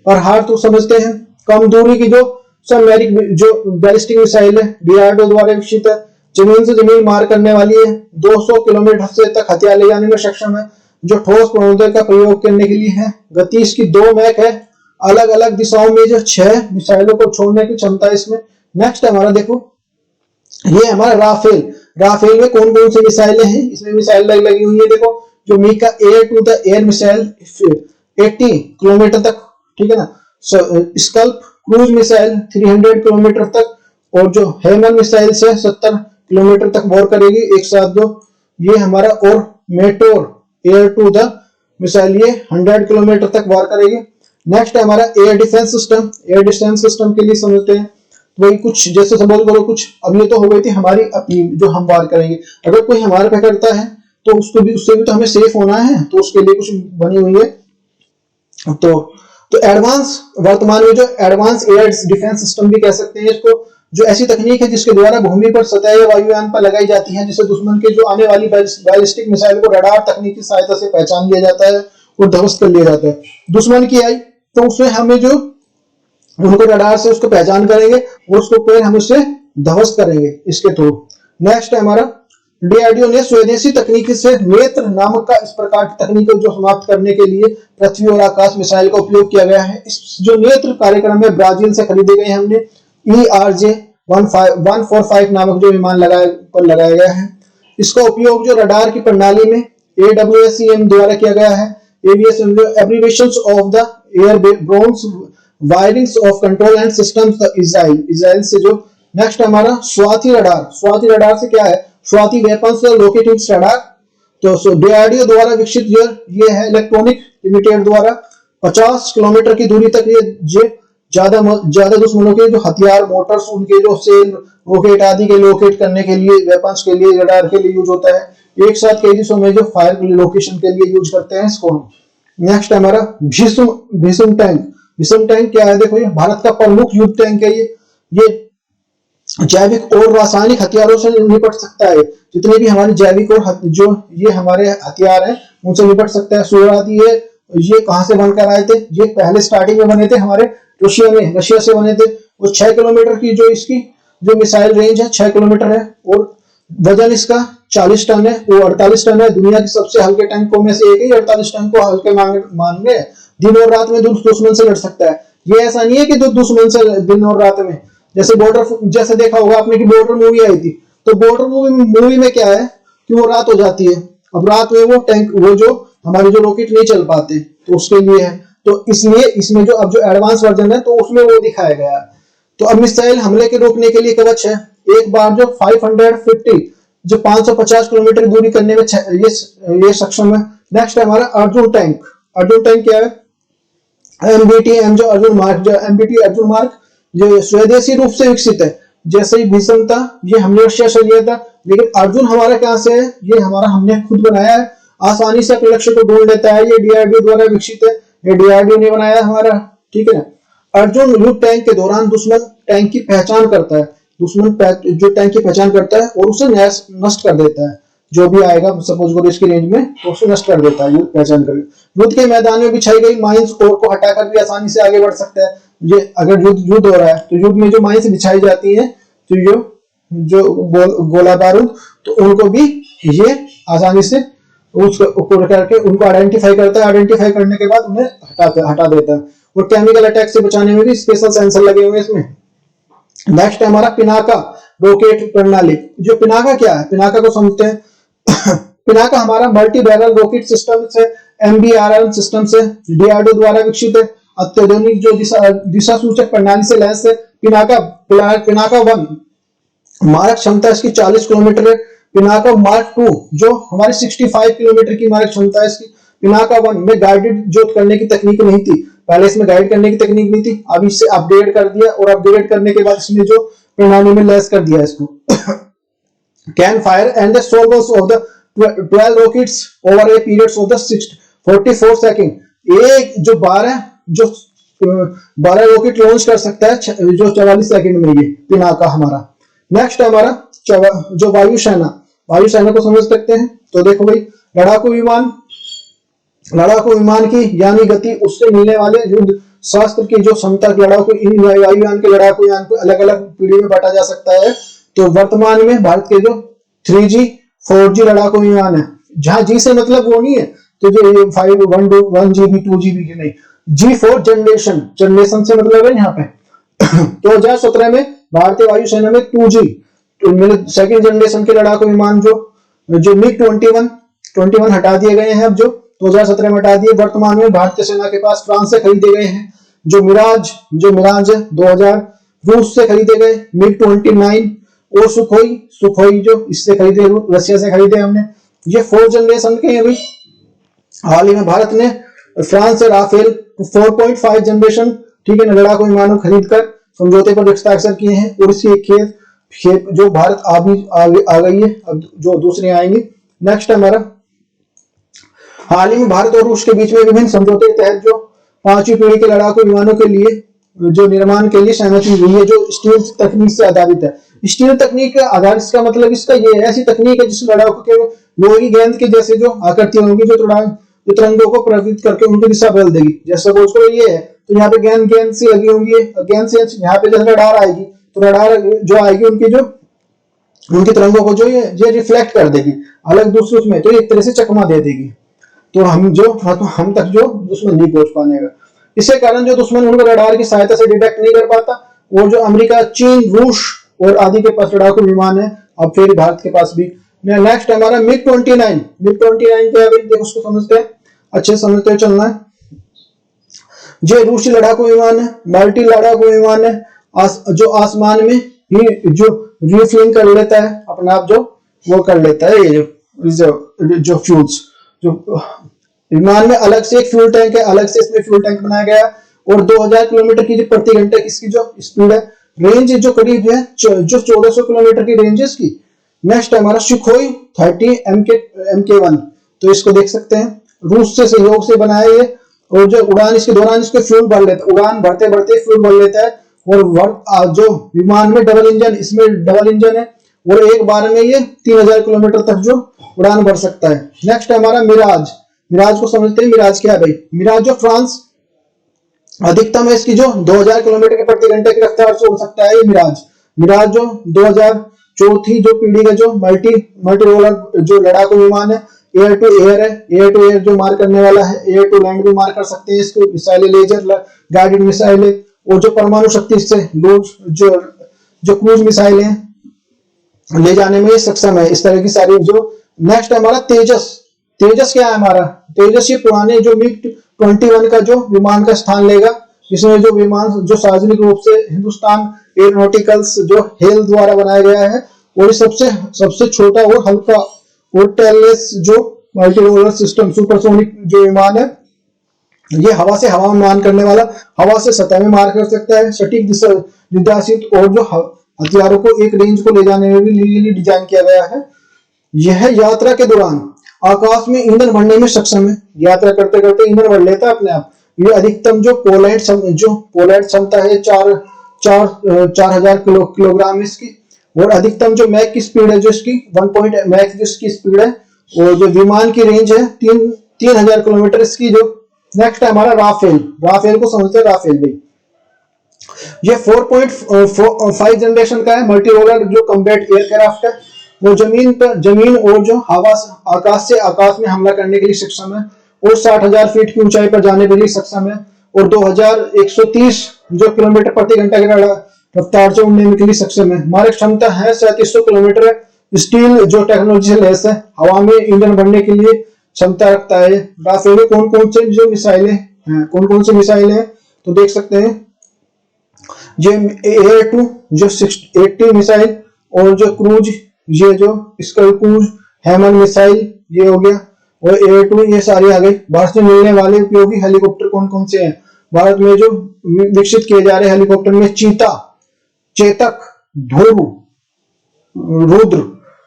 प्रहार तो समझते हैं, कम दूरी की जो सबमरीन जो बैलिस्टिक मिसाइल है, DRDO द्वारा विकसित है, जमीन से जमीन मार करने वाली है, 200 किलोमीटर से तक हथियार ले जाने में सक्षम है, जो ठोस प्रतिरोधक का प्रयोग करने के लिए है। गति इसकी 2 मैक है, अलग अलग दिशाओं में जो 6 मिसाइलों को छोड़ने की क्षमता है इसमें। नेक्स्ट हमारा देखो, ये हमारा राफेल। राफेल में कौन कौन सी मिसाइलें हैं, इसमें मिसाइल लगी हुई है, देखो जो MICA air to the air missile 80 kilometre तक, ठीक है ना। स्कल्प क्रूज मिसाइल 300 किलोमीटर तक, और जो हेमन मिसाइल से 70 किलोमीटर तक वॉर करेगी 172, ये हमारा। और मेटोर एयर टू द मिसाइल ये 100 किलोमीटर तक वॉर करेगी। नेक्स्ट है हमारा air defence system. Air defence system के लिए समझते हैं, वही कुछ जैसे सपोज करो कुछ, अब ये तो हो गई थी हमारी अपनी जो हम वार करेंगे, अगर कोई हमारे पे करता है तो उसको भी उससे भी तो हमें सेफ होना है, तो उसके लिए कुछ बनी हुई है। तो एडवांस, वर्तमान में जो एडवांस एयर डिफेंस सिस्टम भी कह सकते हैं इसको, जो ऐसी तकनीक है जिसके द्वारा भूमि पर, सतह या वायुयान पर लगाई जाती है, जिससे दुश्मन के जो आने वाली बैलिस्टिक मिसाइल को रडार तकनीक की सहायता से पहचान लिया जाता है और ध्वस्त कर लिया जाता है। दुश्मन की आई तो उसमें हमें जो उनको रडार से उसको पहचान करेंगे और उसको फिर हम उससे ध्वस्त करेंगे इसके थ्रू। नेक्स्ट है हमारा DRDO ने स्वदेशी तकनीकी से नेत्र नामक का इस प्रकार की तकनीक को जो समाप्त करने के लिए पृथ्वी और आकाश मिसाइल का उपयोग किया गया है। इस जो नेत्र कार्यक्रम में ब्राजील से खरीदे गए हमने ERJ-145 नामक जो विमान लगाया गया है। इसका उपयोग जो रडार की प्रणाली में AWACS द्वारा किया गया है। Abbreviations of the airborne wirings of control and systems Israel से जो। नेक्स्ट हमारा स्वाति रडार। स्वाति रडार से क्या है, स्वाति वेपन्स लोकेटिंग रडार। तो DRDO द्वारा विकसित ये है, इलेक्ट्रॉनिक लिमिटेड द्वारा 50 किलोमीटर की दूरी तक ये ज्यादा दुश्मनों के जो हथियार, मोटर्स, उनके जो सेल, रॉकेट आदि के लोकेट करने के लिए, वेपन्स के लिए, रडार के लिए यूज होता है। एक साथ कई दिशों में जो फायर लोकेशन के लिए यूज करते हैं इसको। नेक्स्ट हमारा भीष्म टैंक। भीष्म टैंक क्या है, देखो ये भारत का प्रमुख युद्ध टैंक है। ये जैविक और रासायनिक हथियारों से निपट सकता है। जितने भी हमारे जैविक और जो ये हमारे हथियार हैं उनसे निपट सकता है। शुरुआत ये कहां से बनकर आए थे, ये पहले स्टार्टिंग में बने थे हमारे रशिया से बने थे। वो 6 किलोमीटर की जो इसकी जो मिसाइल रेंज है 6 किलोमीटर है, और वजन इसका 40 टन है, वो 48 टन है। दुनिया के सबसे हल्के टैंकों में से एक है। 48 टन को हल्के मानने दिन और रात में दुश्मन से लड़ सकता है। ये ऐसा नहीं है कि दुश्मन से दिन और रात में, जैसे जैसे देखा होगा आपने कि बॉर्डर मूवी आई थी, तो बॉर्डर मूवी में क्या है कि वो रात हो जाती है, अब रात में वो टैंक वो जो हमारे जो रॉकेट नहीं चल पाते, तो उसके लिए है। तो इसलिए इसमें जो अब जो एडवांस वर्जन है तो उसमें वो दिखाया गया है। तो अब मिसाइल हमले के रोकने के लिए कवच है। एक बार जो 550 जो 550 किलोमीटर दूरी करने में ये सक्षम है। नेक्स्ट है हमारा अर्जुन टैंक। अर्जुन टैंक क्या है, MBTM जो अर्जुन मार्क, जो MBT अर्जुन मार्क जो स्वदेशी रूप से विकसित है। जैसे ही भीषण था ये हमने रशिया से लिया था, लेकिन अर्जुन हमारा कहां से है, ये हमारा हमने खुद बनाया है। आसानी से अपने लक्ष्य को ढूंढ लेता है। ये DRDO द्वारा विकसित है, ये DRDO ने बनाया हमारा, ठीक है ना। अर्जुन युद्ध टैंक के दौरान दुश्मन टैंक की पहचान करता है, दुश्मन जो टैंक की पहचान करता है और उसे नष्ट कर देता है। जो भी आएगा सपोज करो इसकी रेंज में, तो उसे नष्ट कर देता है पहचान करके। युद्ध के मैदान में बिछाई गई माइंस कोर को हटाकर भी आसानी से आगे बढ़ सकता है। ये अगर युद्ध हो रहा है तो युद्ध में जो माइंस बिछाई जाती है, तो जो गोला बारूद, तो उनको भी ये आसानी से उसको करके उनको आइडेंटिफाई करता है। आइडेंटिफाई करने के बाद उन्हें हटा देता है। और केमिकल अटैक से बचाने में भी स्पेशल सेंसर लगे हुए हैं इसमें। नेक्स्ट है हमारा पिनाका रॉकेट प्रणाली। जो पिनाका क्या है, पिनाका को समझते हैं। पिनाका हमारा मल्टी बैरल रॉकेट सिस्टम से, MBRM सिस्टम से डीआरडीओ द्वारा विकसित है। अत्याधुनिक जो दिशा सूचक प्रणाली से लैस है। पिनाका 1 मारक क्षमता इसकी 40 किलोमीटर है। पिनाका मार्क 2 जो हमारी 65 किलोमीटर की मारक क्षमता है इसकी। पिनाका 1 में गाइडेड जो करने की तकनीक नहीं थी, पहले इसमें गाइड करने की तकनीक नहीं थी, अब इसे अपग्रेड कर दिया, और अपग्रेड करने के बाद इसमें जो प्रणाली में लैस कर दिया इसको। Can fire and the salvos of the 12 rockets over a periods of the 44 second. एक जो 12 रॉकेट लॉन्च कर सकता है जो 44 सेकंड में, ये पिनाका हमारा। नेक्स्ट है हमारा जो वायुसेना को समझ सकते हैं। तो देखो भाई, लड़ाकू विमान की यानी गति, उससे मिलने वाले युद्ध शास्त्र की जो क्षमता, लड़ाकू वायुयान के लड़ाकू यान को अलग अलग पीढ़ी में बांटा जा सकता है। तो वर्तमान में भारत के जो 3G 4G लड़ाकू विमान है, जहां जी से मतलब वो नहीं है तो जो 1GB 2GB की नहीं, G4 जनरेशन से मतलब है यहाँ पे। 2017 में भारतीय वायुसेना में 2G सेकेंड जनरेशन के लड़ाकू विमान जो MiG-21 हटा दिए गए हैं, अब जो 2017 में हटा दिए। वर्तमान में भारतीय सेना के पास फ्रांस से खरीदे गए हैं जो मिराज है 2000, रूस से खरीदे गए MiG-29, और सुखोई जो इससे खरीदे, रशिया से खरीदे हमने। ये 4 जनरेशन के हैं। हाल ही में भारत ने फ्रांस से राफेल 4.5 जनरेशन, ठीक है ना, लड़ाकू विमानों खरीद कर समझौते पर हस्ताक्षर किए हैं। और इसी खेप जो भारत आ गई है, अब जो दूसरे आएंगे। नेक्स्ट हमारा हाल ही में भारत और रूस के बीच में विभिन्न समझौते के तहत जो 5वीं पीढ़ी के लड़ाकू विमानों के लिए जो निर्माण के लिए सहमति हुई है, जो स्टील तकनीक से आधारित है। स्टील तकनीक का आधार, इसका मतलब इसका ये ऐसी तकनीक है जिस लड़ाकू के लोहे की गेंद के जैसे जो आकृति होगी, जो तरंगों को प्रभावित करके उनकी दिशा बदल देगी। जैसे सपोज करो ये है, तो यहाँ पे गेंद सी लगी होंगी, गेंद से यहाँ पे जैसे रडार आएगी, तो रडार जो आएगी उनकी तरंगों को जो ये रिफ्लेक्ट कर देगी अलग दूसरे उसमें, तो एक तरह से चकमा दे देगी। तो हम तक जो दुश्मन नहीं पहुंच पाएगा। इसके कारण जो दुश्मन उनको रडार की सहायता से डिटेक्ट नहीं कर पाता। और जो अमेरिका, चीन, रूस और आदि के पास लड़ाकू विमान है, अब फिर भारत के पास भी। नेक्स्ट हमारा MiG-29 क्या है, देखो उसको समझते हैं, अच्छे समझते हुए चलना है। जो रूसी लड़ाकू विमान है, मल्टी लड़ाकू विमान है, जो आसमान में ही जो रिफ्लिंग कर लेता है अपना आप, जो वो कर लेता है, ये जो फ्यूल्स, जो विमान में अलग से एक फ्यूल टैंक है, अलग से इसमें फ्यूल टैंक बनाया गया। और 2000 किलोमीटर की प्रति घंटे इसकी जो स्पीड है, रेंज जो करीब है जो 1400 किलोमीटर की रेंज है इसकी। नेक्स्ट हमारा सुखोई 30 MK1, तो इसको देख सकते हैं, रूस से सहयोग से बनाया ये। और जो उड़ान इसके दौरान इसके फ्यूल भर लेता है, उड़ान भरते भरते फ्यूल भर लेता है। और जो विमान में डबल इंजन, इसमें डबल इंजन है, और एक बार में ये 3000 किलोमीटर तक जो उड़ान भर सकता है। नेक्स्ट हमारा मिराज को समझते हैं। मिराज क्या है भाई, मिराज जो फ्रांस अधिकतम है इसकी जो 2000 किलोमीटर के प्रति घंटे की रफ्तार से उड़ सकता है। ये मिराज जो 2000 चौथी जो पीढ़ी का जो मल्टी रोलर जो लड़ाकू विमान है, एयर टू एयर है, एयर टू एयर जो मार करने वाला है, एयर टू लैंड भी मार कर सकते हैं इसको, मिसाइलें, लेजर गाइडेड मिसाइलें, और जो परमाणु शक्ति से जो क्रूज मिसाइलें ले जाने में सक्षम है। इस तरह की सारी जो। नेक्स्ट हमारा तेजस क्या है हमारा, तेजस ये पुराने जो MiG-21 का जो विमान का स्थान लेगा। इसमें जो विमान जो सार्वजनिक रूप से हिंदुस्तान एरोनॉटिकल्स जो हेल द्वारा बनाया गया है, और सबसे छोटा और हल्का और टेललेस जो मल्टी रोलर सिस्टम सुपरसोनिक जो विमान है, ये हवा से हवा में मान करने वाला, हवा से सतह में मार कर सकता है, सटीक दिशा निर्देशित, और जो हथियारों को एक रेंज को ले जाने में भी डिजाइन किया गया है। यह यात्रा के दौरान आकाश में ईंधन भरने में सक्षम है। यात्रा करते करते ईंधन भर लेता है अपने आप। ये अधिकतम जो पोलैंड क्षमता है 4000 किलोग्राम इसकी। और अधिकतम जो मैक की स्पीड है जो इसकी 1 मैक जिसकी स्पीड है, और जो विमान की रेंज है 3000 किलोमीटर इसकी जो। नेक्स्ट है हमारा राफेल को समझते हैं। राफेल भाई ये 4.5 जनरेशन का है, मल्टी रोलर जो कम्बैट एयरक्राफ्ट है। वो जमीन पर, जमीन और जो हवा आकाश से आकाश में हमला करने के लिए सक्षम है, और 60,000 फीट की ऊंचाई पर जाने के लिए सक्षम है, और 2130 जो किलोमीटर प्रति घंटा की रफ्तार से उड़ने के लिए सक्षम है। मारक क्षमता है 3700 किलोमीटर। स्टील जो टेक्नोलॉजी से लैस है, हवा में इंजन भरने के लिए क्षमता रखता है। राफेल में कौन कौन से जो मिसाइलें हैं, कौन कौन सी मिसाइलें हैं, तो देख सकते हैं ये AR-2 जो 680 मिसाइल, और जो क्रूज ये जो स्कल क्रूज हैमर मिसाइल ये हो गया, और AR-2 ये सारी आ गई। भारत में मिलने वाले उपयोगी हेलीकॉप्टर कौन कौन से हैं? भारत में जो विकसित किए जा रहे हेलीकॉप्टर में चीता, चेतक, ध्रुव, रुद्र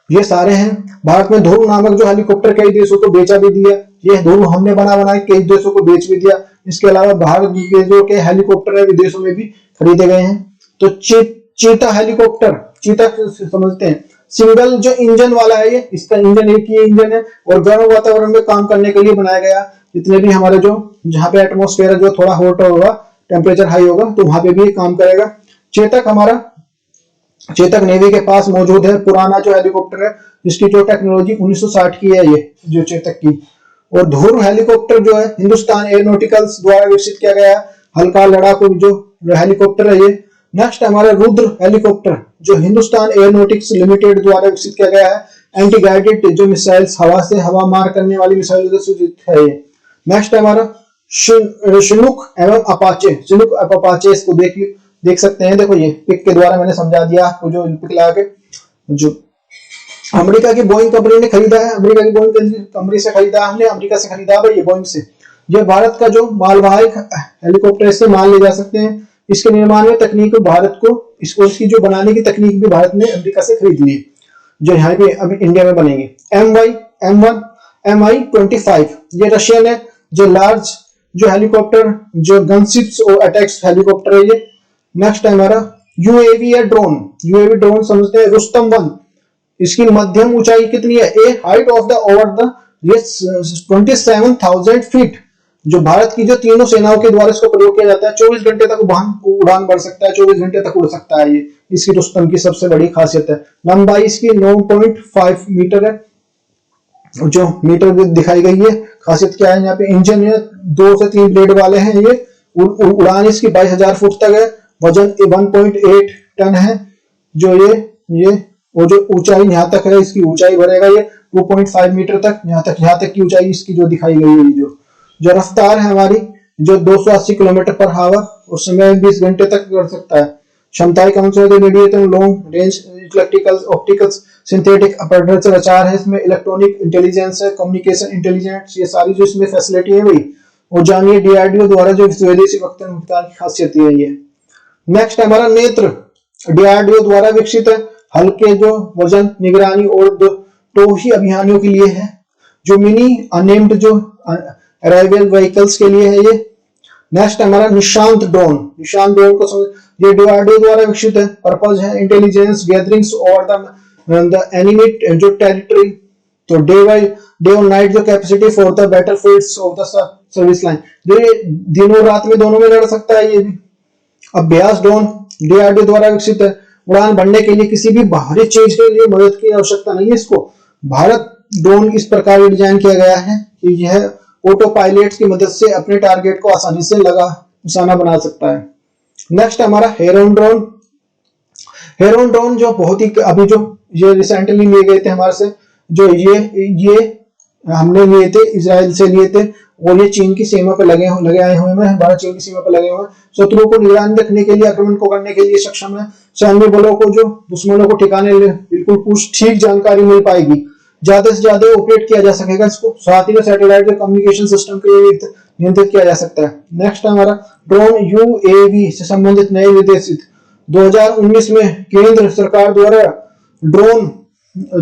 ये सारे हैं। भारत में ध्रुव नामक जो हेलीकॉप्टर कई देशों को बेचा भी दिया, ये ध्रुव हमने बना कई देशों को बेच भी दिया। इसके अलावा भारत के जो के हेलीकॉप्टर है विदेशों में भी खरीदे गए हैं। तो चीता हेलीकॉप्टर, चीता समझते हैं, सिंगल जो इंजन वाला है, ये इसका इंजन एक ही इंजन है, और गर्म वातावरण में काम करने के लिए बनाया गया। जितने भी हमारे जो जहाँ पे एटमोस्फेयर जो थोड़ा हॉट होगा, टेम्परेचर हाई होगा, तो वहां पे भी काम करेगा। चेतक हमारा, चेतक नेवी के पास मौजूद है, पुराना जो हेलीकॉप्टर है जिसकी जो टेक्नोलॉजी 1960 की है, ये जो चेतक की। और ध्रुव हेलीकॉप्टर जो है हिंदुस्तान एयरोनॉटिकल्स द्वारा विकसित किया गया है, हल्का लड़ाकू जो हेलीकॉप्टर है ये। नेक्स्ट हमारा रुद्र हेलीकॉप्टर जो हिंदुस्तान एयरोनॉटिक्स लिमिटेड द्वारा विकसित किया गया है। एंटी गाइडेड जो मिसाइल्स, हवा से हवा मार करने वाली मिसाइल सूचित है ये। नेक्स्ट हमारा शिनुक एवं अपाचे, शिनुक अपाचे, इसको देख सकते हैं। देखो ये पिक के द्वारा मैंने समझा दिया आपको, जो पिक लगा के जो अमेरिका की बोइंग कंपनी ने खरीदा है, अमेरिका की बोइंग कंपनी से खरीदा हमने, अमेरिका से खरीदा भाई ये बोइंग से। ये भारत का जो मालवाहक हेलीकॉप्टर, इससे माल ले जा सकते हैं। इसके निर्माण में तकनीक भारत को, इसको इसकी जो बनाने की तकनीक भी भारत ने अमेरिका से खरीद ली, जो यहाँ पे अभी इंडिया में बनेगी। M1 Mi-25 ये रशियन है, जो लार्ज जो हेलीकॉप्टर जो गनशिप्स और अटैक्स हेलीकॉप्टर है ये। नेक्स्ट है हमारा यूएवी या ड्रोन, यूएवी ड्रोन समझते हैं, रुस्तम 1। इसकी मध्यम ऊंचाई कितनी है? ए height of the over the 27,000 feet. जो भारत की जो तीनों सेनाओं के द्वारा इसको प्रयोग किया जाता है, 24 घंटे तक उड़ान बढ़ सकता है, 24 घंटे तक उड़ सकता है। ये इसकी रुस्तम की सबसे बड़ी खासियत है। लंबाई इसकी 9.5 मीटर है, जो मीटर दिखाई गई है। खासियत क्या है? यहाँ पे इंजन है 2 से 3 ब्लेड वाले हैं ये। उड़ान इसकी 22,000 फुट तक है। वजन 1.8 टन है। जो ये और जो ऊंचाई यहाँ तक है, इसकी ऊंचाई बढ़ेगा ये 2.5 मीटर तक, यहाँ तक की ऊंचाई इसकी जो दिखाई गई है। जो रफ्तार है हमारी जो 280 किलोमीटर पर हावर, और समय 20 घंटे तक कर सकता है। क्षमताएं कौन सी होती है? Medium, long range, electrical, opticals, synthetic, aperture आचार है इसमें, इलेक्ट्रॉनिक इंटेलिजेंस है, कम्युनिकेशन इंटेलिजेंस, ये सारी जो इसमें फैसिलिटी है भाई। और जानिए डीआरडीओ द्वारा जो स्वदेशी वक्तन भुगतान की खासियत है ये। नेक्स्ट हमारा नेत्र, डीआरडीओ द्वारा विकसित है, हल्के जो वजन, निगरानी और टोही अभियानों के लिए है। जो मिनी अनेम्ड जो अराइवल व्हीकल्स के लिए है ये। नेक्स्ट हमारा निशांत ड्रोन, निशांत ड्रोन को समझ, ये डीआरडीओ द्वारा विकसित है। पर्पज है इंटेलिजेंस गैदरिंग्स और द एनिमी जो टेरिटरी। तो डे और नाइट जो capacity for the battlefields of the service line, जो ये दिनों रात में दोनों में लड़ सकता है ये भी। अभ्यास ड्रोन डीआरडीओ द्वारा विकसित है। उड़ान भरने के लिए किसी भी बाहरी चीज के लिए मदद की आवश्यकता नहीं है इसको। भारत ड्रोन इस प्रकार डिजाइन किया गया है कि यह ऑटो पायलट की मदद से अपने टारगेट को आसानी से निशाना बना सकता है। नेक्स्ट हमारा हेरोन ड्रोन। हेरोन ड्रोन जो बहुत ही अभी जो ये रिसेंटली लिए गए थे हमारे से, जो ये हमने लिए थे, इजराइल से लिए थे, और ये चीन की सीमा पर लगे आए हुए हैं। भारत चीन की सीमा पर लगे हुए हैं। शत्रुओं को निगरानी रखने के लिए, आक्रमण को करने के लिए सक्षम है। सैन्य बलों को जो दुश्मनों को ठिकाने बिल्कुल कुछ ठीक जानकारी मिल पाएगी, ज्यादा से ज्यादा ऑपरेट किया जा सकेगा इसको। साथ ही में सैटेलाइट के कम्युनिकेशन सिस्टम के लिए नियंत्रित किया जा सकता है। नेक्स्ट हमारा ड्रोन यूएवी से संबंधित नए निर्देशित 2019 में केंद्र सरकार द्वारा ड्रोन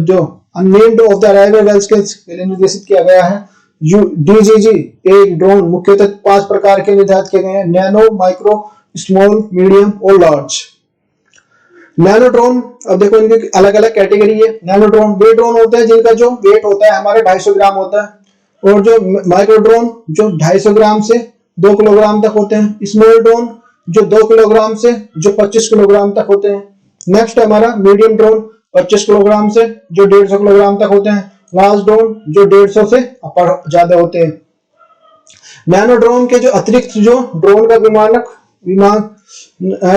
जो unnamed of the arrival vehicles के लिए निर्देशित किया गया है। डीजीजी एक ड्रोन मुख्यतः 5 प्रकार के निर्धारित किए गए हैं: नैनो, माइक्रो, स्मॉल, मीडियम और लार्ज। नैनो ड्रोन, अब देखो इनकी अलग अलग कैटेगरी है। नैनो ड्रोन वे ड्रोन होते हैं जिनका जो वेट होता है हमारे 250 ग्राम होता है। और जो माइक्रो ड्रोन जो 250 ग्राम से 2 किलोग्राम तक होते हैं। स्मॉल ड्रोन जो 2 किलोग्राम से जो 25 किलोग्राम तक होते हैं। नेक्स्ट है हमारा मीडियम ड्रोन 25 किलोग्राम से जो 150 किलोग्राम तक होते हैं। लार्ज ड्रोन जो 150 से अपर ज्यादा होते हैं। नैनो ड्रोन के जो अतिरिक्त जो ड्रोन का विमान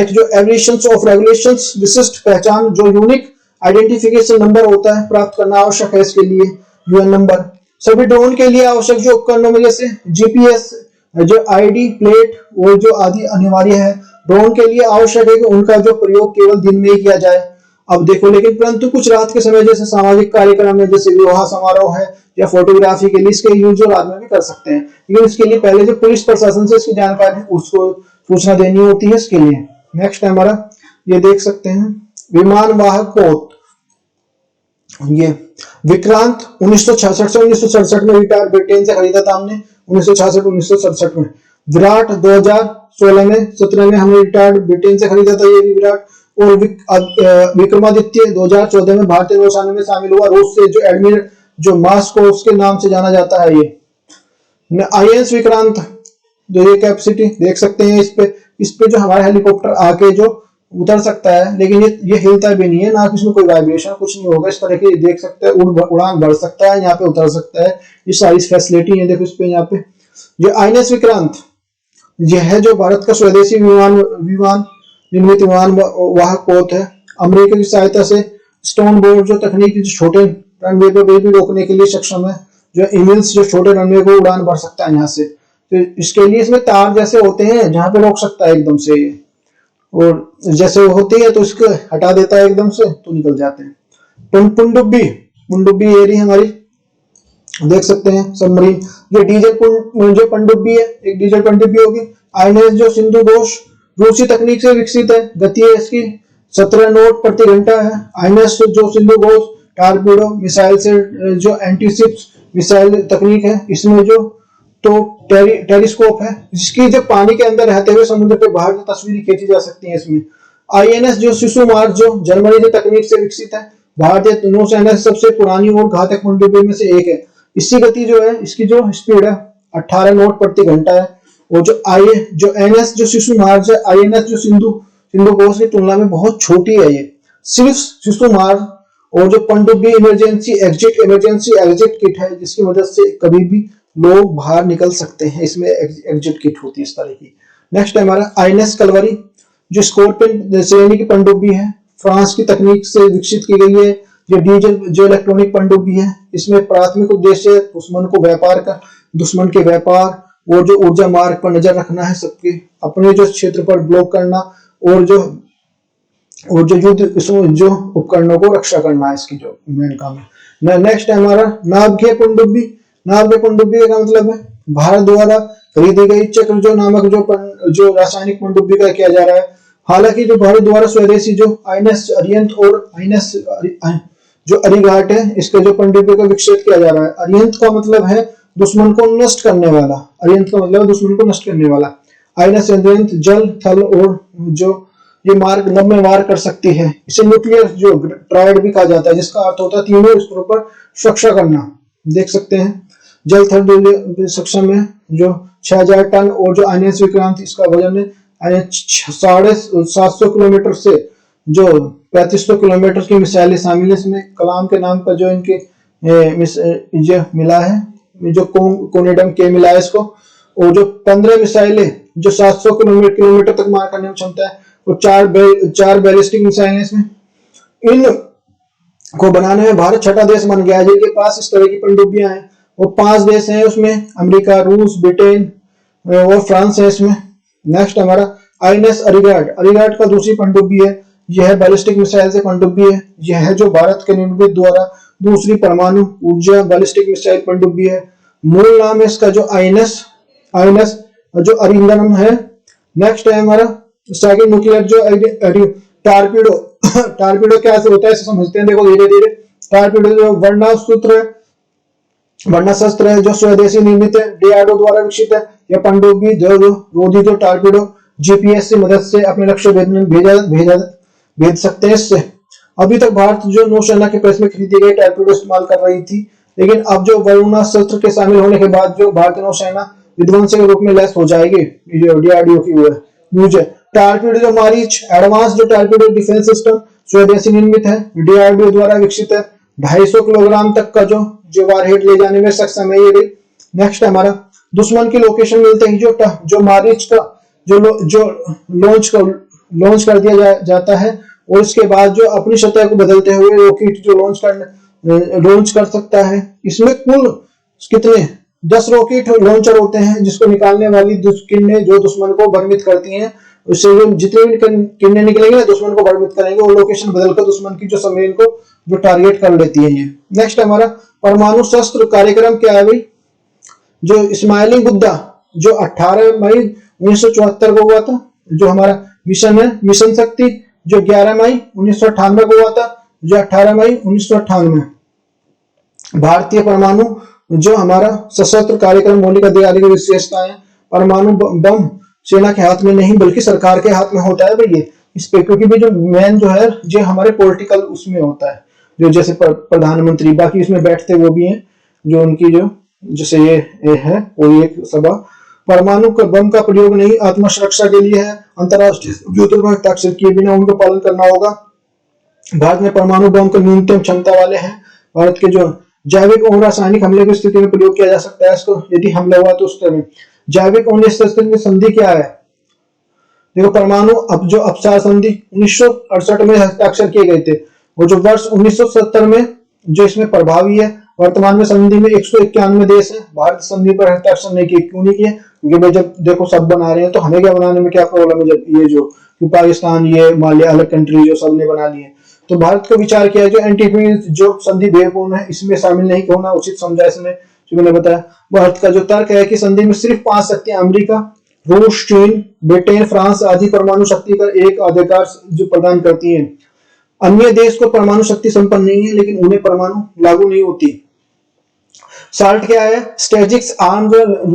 जो एविएशंस ऑफ रेगुलेशंस विशिष्ट पहचान जो यूनिक आइडेंटिफिकेशन नंबर होता है प्राप्त करना आवश्यक है इसके लिए यूएन नंबर। सभी ड्रोन के लिए आवश्यक जो उपकरणों में जैसे जीपीएस जो आईडी प्लेट वो जो आदि अनिवार्य है। ड्रोन के लिए आवश्यक है कि उनका जो प्रयोग केवल दिन में ही किया जाए। अब देखो लेकिन परंतु कुछ रात के समय जैसे सामाजिक कार्यक्रम है जैसे विवाह समारोह है या फोटोग्राफी के लिए इसके यूज जो रात में भी कर सकते हैं, लेकिन इसके लिए पहले जो पुलिस प्रशासन से इसकी जानकारी उसको सूचना देनी होती है इसके लिए। नेक्स्ट है हमारा ये देख सकते हैं विमान वाहक पोत। ये विक्रांत 1966 से 1967 में रिटायर ब्रिटेन से खरीदा था हमने 1966-1967 में। विराट 2016 में 17 में हमने रिटायर्ड ब्रिटेन से खरीदा था ये भी विराट। और विक्रमादित्य 2014 में भारतीय नौसेना में शामिल हुआ रूस से जो एडमिरल जो मास्को उसके नाम से जाना जाता है। ये आईएनएस विक्रांत जो ये कैपेसिटी देख सकते हैं इस पे जो हमारा हेलीकॉप्टर आके जो उतर सकता है, लेकिन ये हिलता भी नहीं है ना, इसमें कोई वाइब्रेशन कुछ नहीं होगा। इस तरह की देख सकते हैं उड़ान बढ़ सकता है, यहाँ पे उतर सकता है। ये सारी फैसिलिटी है देखो इस पे। यहाँ पे जो आईएनएस विक्रांत यह है जो भारत का स्वदेशी विमान निर्मित विमान वाहक पोत है। अमेरिका की सहायता से स्टोन बोर्ड जो तकनीक जो छोटे रनवे पे भी रोकने के लिए सक्षम है। जो ईमेल्स जो छोटे रनवे को उड़ान भर सकता है यहाँ से, तो इसके लिए इसमें तार जैसे होते हैं जहां पे रोक सकता है एकदम से, और जैसे वो होती है तो इसको हटा देता है एकदम से तो निकल जाते हैं। पनडुब्बी एरिया हमारी देख सकते हैं सबमरीन। ये डीजल जो पनडुब्बी है एक डीजल पनडुब्बी होगी। आईएनएस जो सिंधु घोष रूसी तकनीक से विकसित है। गति है इसकी 17 नॉट प्रति घंटा है। आईएनएस जो सिंधु घोष टारपीडो मिसाइल से जो एंटीशिप्स मिसाइल तकनीक है। इसमें जो तो टेलीस्कोप है जिसकी जो पानी के अंदर रहते हुए समुद्र के बाहर की तस्वीरें खींची जा सकती हैं इसमें। आईएनएस जो शिशु मार्ग जो जर्मनी की तकनीक से विकसित है। भारतीय नौसेना की सबसे पुरानी और घातक पनडुब्बी में से एक है। इसकी गति जो है इसकी जो स्पीड है 18 नॉट प्रति घंटा है। और जो एनएस जो शिशु मार्ग है आईएनएस जो सिंधु घोष की तुलना में बहुत छोटी है। ये सिर्फ शिशु मार्ग और जो पनडुब्बी इमरजेंसी एग्जिट किट है जिसकी मदद से कभी भी लोग बाहर निकल सकते हैं। इसमें एग्जिट किट होती है इस तरह की। नेक्स्ट है हमारा आईएनएस कलवरी जो स्कॉर्पियन श्रेणी की पनडुब्बी है। फ्रांस की तकनीक से विकसित की गई है। जो डीजल जो इलेक्ट्रॉनिक पनडुब्बी है इसमें प्राथमिक उद्देश्य दुश्मन के व्यापार और जो ऊर्जा मार्ग पर नजर रखना है, सबके अपने जो क्षेत्र पर ब्लॉक करना और जो युद्ध जो उपकरणों को रक्षा करना है इसकी जो मेन काम है। नेक्स्ट है हमारा नाभिकीय पनडुब्बी। नाभिकीय पनडुब्बी का मतलब है भारत द्वारा खरीदी गई चक्र जो नामक जो रासायनिक पनडुब्बी का किया जा रहा है। हालांकि जो भारत द्वारा स्वदेशी जो आईएनएस अरिहंत और आईएनएस जो अरिघाट है इसके जो पनडुब्बी को विकसित किया जा रहा है। अरिहंत का मतलब है दुश्मन को नष्ट करने वाला। अरिहंत का मतलब दुश्मन को नष्ट करने वाला। आईएनएस अरिहंत जल थल और जो ये मार्ग नभ में वार कर सकती है। इसे न्यूक्लियर जो ट्रायड भी कहा जाता है जिसका अर्थ होता है तीनों स्तरों पर सुरक्षा करना। देख सकते हैं जल थल सक्षम है जो 6000 टन और जो आईएनएस विक्रांत इसका वजन है 750 किलोमीटर से जो 3500 किलोमीटर की मिसाइलें शामिल है। इसमें कलाम के नाम पर जो इनके जो मिला है जो कोनेडम के मिला है इसको। और जो 15 मिसाइलें जो 700 किलोमीटर तक मार करने में क्षमता है और चार बैलिस्टिक मिसाइलें इसमें। इन को बनाने में भारत छठा देश बन गया है जिनके पास इस तरह की पनडुब्बियां हैं। और 5 देश हैं उसमें अमेरिका, रूस, ब्रिटेन और फ्रांस है इसमें। नेक्स्ट हमारा आईएनएस अरिघाट का दूसरी पनडुब्बी है। यह बैलिस्टिक मिसाइल से पनडुब्बी है। यह है जो भारत के निर्मित द्वारा दूसरी परमाणु ऊर्जा बैलिस्टिक मिसाइल पनडुब्बी है। मूल नाम है इसका जो आईएनएस जो अरिंदनम है। नेक्स्ट है हमारा सेकंड न्यूक्लियर जो टारपीडो क्या होता है इसे समझते हैं। देखो धीरे धीरे टारपीडो जो वर्णास्त्र है जो स्वदेशी निर्मित है, डीआरडीओ द्वारा विकसित है। यह पनडुब्बी रोधी जो टारपीडो जीपीएस की मदद से अपने लक्ष्य भेज सकते हैं। इससे अभी तक भारत जो नौसेना के पैसे में खरीदी गई टारपीडो इस्तेमाल कर रही थी, लेकिन अब जो वर्णास्त्र के शामिल होने के बाद जो भारतीय नौसेना विध्वंस के रूप में लैस हो जाएगी। डीआरडीओ की न्यूज है। टारपीडो जो मारीच एडवांस जो टारपीडो डिफेंस सिस्टम स्वदेशी निर्मित है, डीआरडीओ द्वारा विकसित है, 250 किलोग्राम तक का जो वारहेड ले जाने में सक्षम है ये भी। नेक्स्ट हमारा दुश्मन की लोकेशन मिलते ही जो मारीच का जो लॉन्च कर दिया जाता है, और इसके बाद जो अपनी सतह को बदलते हुए रॉकेट जो लॉन्च कर सकता है। इसमें कुल कितने 10 रॉकेट लॉन्चर होते हैं, जिसको निकालने वाली किरणें जो दुश्मन को भ्रमित करती हैं, उससे जो जितने भी किरणें निकलेंगे दुश्मन को भ्रमित करेंगे, वो लोकेशन बदलकर दुश्मन की जो सबमरीन को जो टारगेट कर लेती है ये। नेक्स्ट हमारा परमाणु शस्त्र कार्यक्रम क्या है भाई, जो इस्माइली बुद्धा जो 18 मई 1974 को हुआ था, जो हमारा मिशन है मिशन शक्ति जो 11 मई 1998 को हुआ था, जो 18 मई 1998। भारतीय परमाणु जो हमारा सशस्त्र कार्यक्रम मौलिक अधिकारों की विशेषताएं, परमाणु बम सेना के हाथ में नहीं बल्कि सरकार के हाथ में होता है भाई ये इस पे, क्योंकि भी जो मेन जो है जो हमारे पॉलिटिकल उसमें होता है, जो जैसे प्रधानमंत्री बाकी इसमें बैठते वो भी हैं, जो उनकी जो जैसे ये है कोई एक सभा। परमाणु बम का प्रयोग नहीं आत्मसुरक्षा के लिए है, अंतरराष्ट्रीय समझौतों पर हस्ताक्षर किए बिना उनको पालन करना होगा। भारत में परमाणु बम का न्यूनतम क्षमता वाले हैं। भारत के जो जैविक और रासायनिक हमले की स्थिति में प्रयोग किया जा सकता है इसको, यदि हमला हुआ तो उस तरह। जैविक और निःशस्त्र की संधि क्या है, देखो परमाणु अब जो अपसार संधि 1968 में हस्ताक्षर किए गए थे, वो जो वर्ष 1970 में जो इसमें प्रभावी है। वर्तमान में संधि में 191 देश है, भारत संधि पर हस्ताक्षर नहीं किए। क्यों नहीं किए, क्योंकि भाई जब देखो सब बना रहे हैं तो हमें क्या बनाने में क्या प्रॉब्लम है, जब ये जो पाकिस्तान ये मान लिया अलग कंट्री जो सबने बना लिए। तो भारत को विचार किया जो एंटीपीज जो संधि बेपूर्ण है इसमें शामिल नहीं होना उचित समझा इसमें, जो मैंने बताया। भारत का जो तर्क है कि संधि में सिर्फ 5 शक्तियां अमेरिका, रूस, चीन, ब्रिटेन, फ्रांस आदि परमाणु शक्ति का एक अधिकार जो प्रदान करती है। अन्य देश को परमाणु शक्ति संपन्न नहीं है लेकिन उन्हें परमाणु लागू नहीं होती। साल्ट क्या है, strategic arms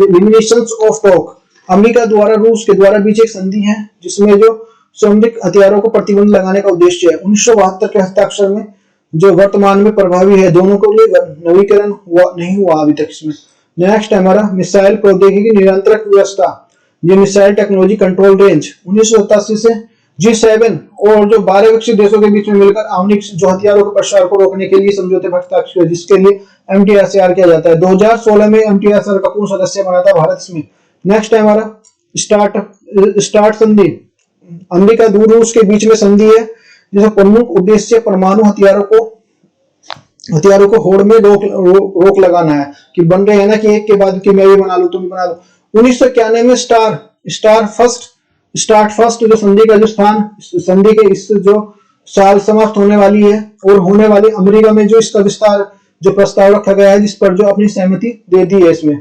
limitations of talk. America द्वारा रूस के द्वारा बीच एक संधि है जिसमें जो सामरिक हथियारों को प्रतिबंध लगाने का उद्देश्य है। 1972 के हस्ताक्षर में जो वर्तमान में प्रभावी है, दोनों को लिए नवीकरण नहीं हुआ अभी तक इसमें। नेक्स्ट हमारा मिसाइल प्रौद्योगिकी नियंत्रक व्यवस्था, ये मिसाइल टेक्नोलॉजी कंट्रोल रेंज 1987 से G7 और जो 12 विकसित देशों के बीच में मिलकर आणविक जो हथियारों के प्रसार को रोकने के लिए समझौते पर हस्ताक्षर किया, जिसके लिए MTRCR किया जाता है। 2016 में MTRCR का पूर्ण सदस्य बना था भारत इसमें। नेक्स्ट है हमारा स्टार्ट संधि, अमेरिका दूर रूस के बीच में संधि है जिसका प्रमुख उद्देश्य परमाणु हथियारों को होड़ में रोक लगाना है, कि बन रहे हैं ना कि एक के बाद कि मैं भी बना लूं तुम भी बना लो। 1991 में स्टार्ट फर्स्ट जो संधि का जो स्थान संधि के इस जो साल समाप्त होने वाली है और होने वाली अमेरिका में जो इसका विस्तार जो प्रस्ताव रखा गया है, जिस पर जो अपनी सहमति दे दी है इसमें।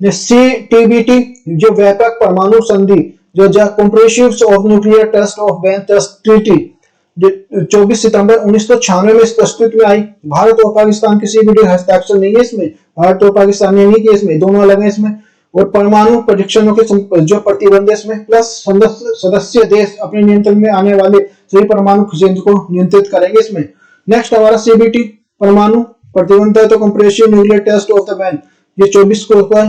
CTBT जो व्यापक परमाणु संधि जो comprehensive of nuclear test of ban test treaty 24 सितंबर 1996 में इस अस्तित्व में आई। भारत और पाकिस्तान किसी भी हस्ताक्षर नहीं है इसमें, भारत और पाकिस्तान ने नहीं किया इसमें, दोनों अलग है इसमें। और परमाणु परीक्षणों के जो प्रतिबंध है इसमें, प्लस सदस्य देश अपने नियंत्रण में आने वाले सभी परमाणु केंद्र को नियंत्रित करेंगे इसमें। नेक्स्ट हमारा CBT परमाणु प्रतिबंध है तो comprehensive nuclear test of the ban, ये 24 को है।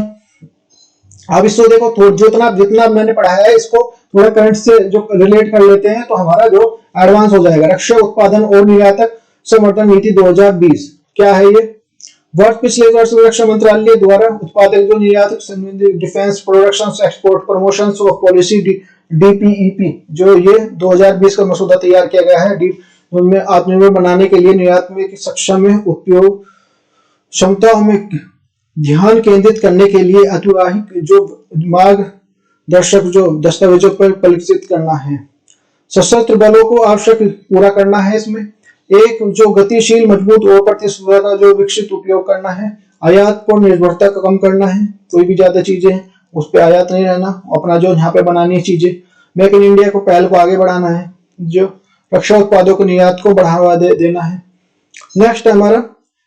अब इसको देखो जितना मैंने पढ़ाया है इसको थोड़ा करंट से जो रिलेट कर लेते हैं तो हमारा जो एडवांस हो जाएगा। रक्षा उत्पादन और निर्यातक संवर्धन नीति 2020 क्या है ये, पिछले वर्ष रक्षा मंत्रालय द्वारा उत्पादक जो निर्यातक संबंधी defence production export promotion of policy DPEP जो ये 2020 का मसौदा तैयार किया गया है। में आत्मनिर्भर बनाने के लिए निर्यात में सक्षम उपयोग क्षमताओं में ध्यान केंद्रित करने के लिए ऐतिहासिक जो मार्गदर्शक जो दस्तावेजों पर परिलक्षित करना है। सशस्त्र बलों को आवश्यक पूरा करना है इसमें। एक जो गतिशील मजबूत और प्रतिस्पर्धा का जो विकसित उपयोग करना है। आयात पर निर्भरता को कम करना है, कोई भी ज्यादा चीजें हैं उस पर आयात नहीं रहना, अपना जो यहाँ पे बनानी है चीजें। मेक इन इंडिया को पहल को आगे बढ़ाना है, जो रक्षा उत्पादों को निर्यात को बढ़ावा देना है। नेक्स्ट हमारा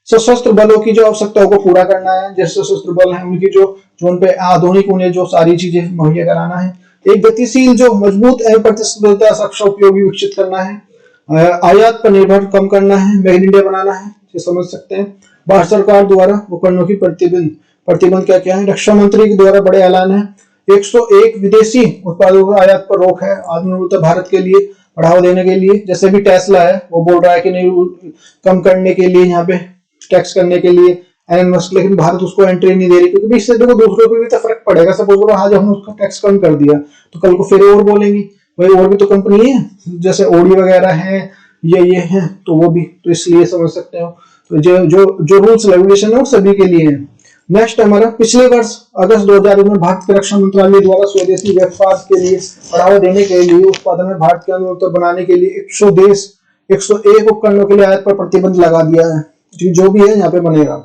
सशस्त्र बलों की जो आवश्यकताओं को पूरा करना है, जैसे सशस्त्र बल है उनकी जो उन पे आधुनिक उन्हें जो सारी चीजें मुहैया कराना है। एक गतिशील जो मजबूत एवं प्रतिस्पर्धा सक्षम उपयोगी विकसित करना है। आयात पर निर्भर कम करना है, मेक इन इंडिया बनाना है, ये समझ सकते हैं। भारत सरकार द्वारा उपकरणों की प्रतिबंध क्या क्या है। रक्षा मंत्री के द्वारा बड़े ऐलान है, 101 विदेशी उत्पादों की आयात पर रोक है आत्मनिर्भरता भारत के लिए बढ़ावा देने के लिए। जैसे भी टेस्ला है वो बोल रहा है कि नहीं कम करने के लिए यहाँ पे टैक्स करने के लिए एलन मस्क, लेकिन भारत उसको एंट्री नहीं दे रही क्योंकि इससे देखो दूसरों पे भी तो फर्क पड़ेगा। सपोज करो आज हमने उसका टैक्स कम कर दिया तो कल को फिर और बोलेंगी भाई और भी तो कंपनी है जैसे ओडी वगैरह है ये है तो वो भी, तो इसलिए समझ सकते हो। तो जो जो जो रूल्स रेगुलेशन है वो सभी के लिए है। नेक्स्ट हमारा पिछले वर्ष अगस्त 2000 में भारत के रक्षा मंत्रालय द्वारा स्वदेशी व्यापार के लिए बढ़ावा देने के लिए उत्पादन में भारत के अनुरूप बनाने के लिए 101 उपकरणों के लिए आयात पर प्रतिबंध लगा दिया है। जो भी है यहाँ पे बनेगा।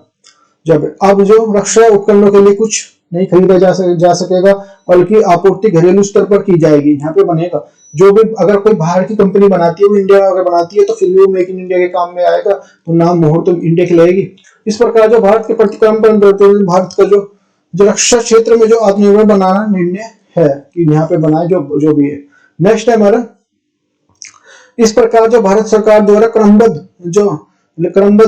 जब अब जो रक्षा उपकरणों के लिए कुछ नहीं खरीदा जा सकेगा बल्कि आपूर्ति घरेलू स्तर पर की जाएगी। यहाँ पे बनेगा जो भी अगर कोई बाहर की कंपनी बनाती है वो इंडिया में अगर बनाती है तो फिर वो मेक इन इंडिया के काम में आएगा, तो नाम मोहर तो इंडिया की लगेगी। इस प्रकार जो भारत के प्रतिक्रम पर भारत का जो रक्षा क्षेत्र में जो आत्मनिर्भर बनाना निर्णय है कि यहाँ पे बनाए जो भी है। नेक्स्ट है हमारा इस प्रकार जो भारत सरकार द्वारा क्रमबद्ध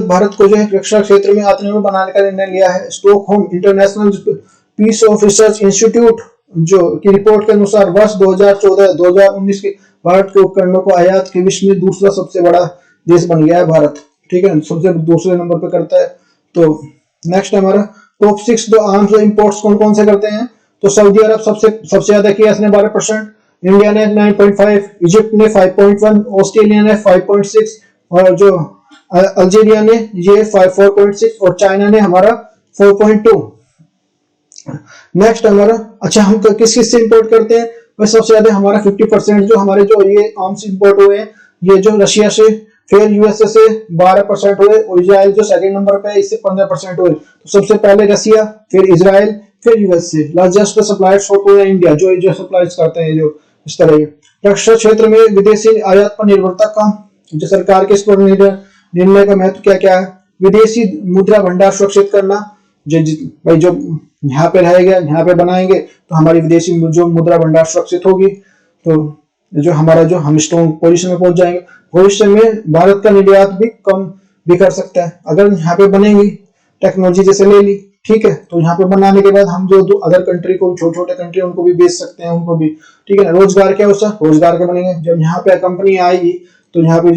भारत को जो है रक्षा क्षेत्र में आत्मनिर्भर बनाने का निर्णय लिया है। Stockholm international peace of research institute जो की रिपोर्ट के अनुसार वर्ष 2014-2019 के भारत के उपकरणों को आयात के विश्व में दूसरा सबसे बड़ा देश बन गया है भारत। ठीक है, सबसे दूसरे नंबर पे करता है। तो नेक्स्ट हमारा टॉप 6 जो आर्म्स इंपोर्ट्स कौन कौन से करते हैं, तो सऊदी अरब सबसे ज्यादा किया इसने 12%, इंडिया ने 9.5, इजिप्ट ने 5.1, ऑस्ट्रेलिया ने 5.6 और जो अल्जीरिया ने ये 4.6 और चाइना ने हमारा 4.2। नेक्स्ट हमारा अच्छा हम किस किस से इंपोर्ट करते हैं, वह सबसे ज्यादा हमारा 50% जो हमारे जो ये आर्म्स इंपोर्ट हुए हैं ये जो रशिया से, फिर यूएसए से 12% हुए और इजराइल जो सेकंड नंबर पे है इससे 15% हुए। तो सबसे पहले रशिया, फिर इजराइल, फिर यूएसए। लार्जेस्ट सप्लायर्स होते हैं इंडिया जो सप्लाईज करते हैं जो इस तरह। रक्षा क्षेत्र में विदेशी आयात पर निर्भरता कम, जो सरकार के इस पर निर्णय का महत्व क्या क्या है। विदेशी मुद्रा भंडार सुरक्षित करना, भाई जो यहाँ पे रहेगा यहाँ पे बनाएंगे तो हमारी विदेशी जो मुद्रा भंडार सुरक्षित होगी, तो जो हमारा जो हम स्ट्रॉन्ग पोजीशन में पहुंच जाएंगे। भविष्य में भारत का निर्यात भी कम भी कर सकता है अगर यहाँ पे बनेगी टेक्नोलॉजी जैसे ले ली, ठीक है। तो यहाँ पे बनाने के बाद हम जो अदर कंट्री को छोटे छोटे कंट्री उनको भी बेच सकते हैं, उनको भी, ठीक है ना। रोजगार क्या होता है, रोजगार के बनेंगे। जब यहाँ पे कंपनी आएगी तो यहाँ पे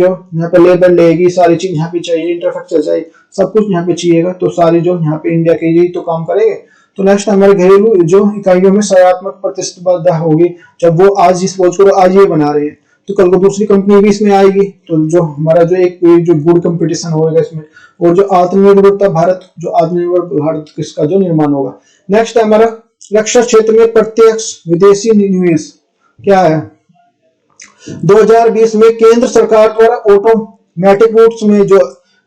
लेबर लेगी, सारी चीज यहाँ पे चाहिए, इंफ्रास्ट्रक्चर चाहिए, सब कुछ यहाँ पे चाहिएगा, तो सारी जो यहाँ पे इंडिया के यही तो काम करेंगे। तो नेक्स्ट हमारे घरेलू जो इकाइयों में सकारात्मक प्रतिस्पर्धा होगी। जब वो आज इस बोझ को आज ये बना रहे हैं तो कल को दूसरी कंपनी भी इसमें आएगी, तो जो हमारा जो गुड कंपटीशन होगा इसमें, और जो आत्मनिर्भरता भारत किसका जो निर्माण होगा। नेक्स्ट हमारा रक्षा क्षेत्र में प्रत्यक्ष विदेशी निवेश क्या है। 2020 में केंद्र सरकार द्वारा ऑटोमेटिक रूट्स में जो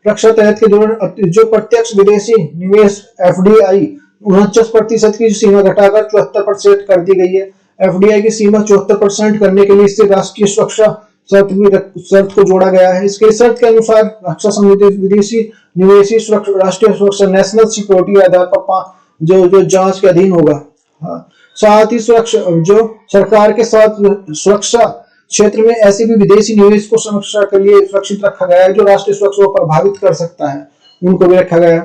रक्षा तहत के दौरान जो प्रत्यक्ष विदेशी निवेश एफडीआई 49% की सीमा घटाकर 74% कर दी गई है। एफडीआई की सीमा 74% करने के लिए इससे राष्ट्रीय सुरक्षा शर्त को जोड़ा गया है। इसके शर्त के अनुसार रक्षा संबंधी विदेशी निवेशी राष्ट्रीय सुरक्षा नेशनल सिक्योरिटी आधार पर जो जांच के अधीन होगा। साथ ही सुरक्षा जो सरकार के साथ सुरक्षा क्षेत्र में ऐसे भी विदेशी निवेश को सुरक्षा के लिए सुरक्षित रखा गया है जो राष्ट्रीय सुरक्षा को प्रभावित कर सकता है, उनको भी रखा गया है।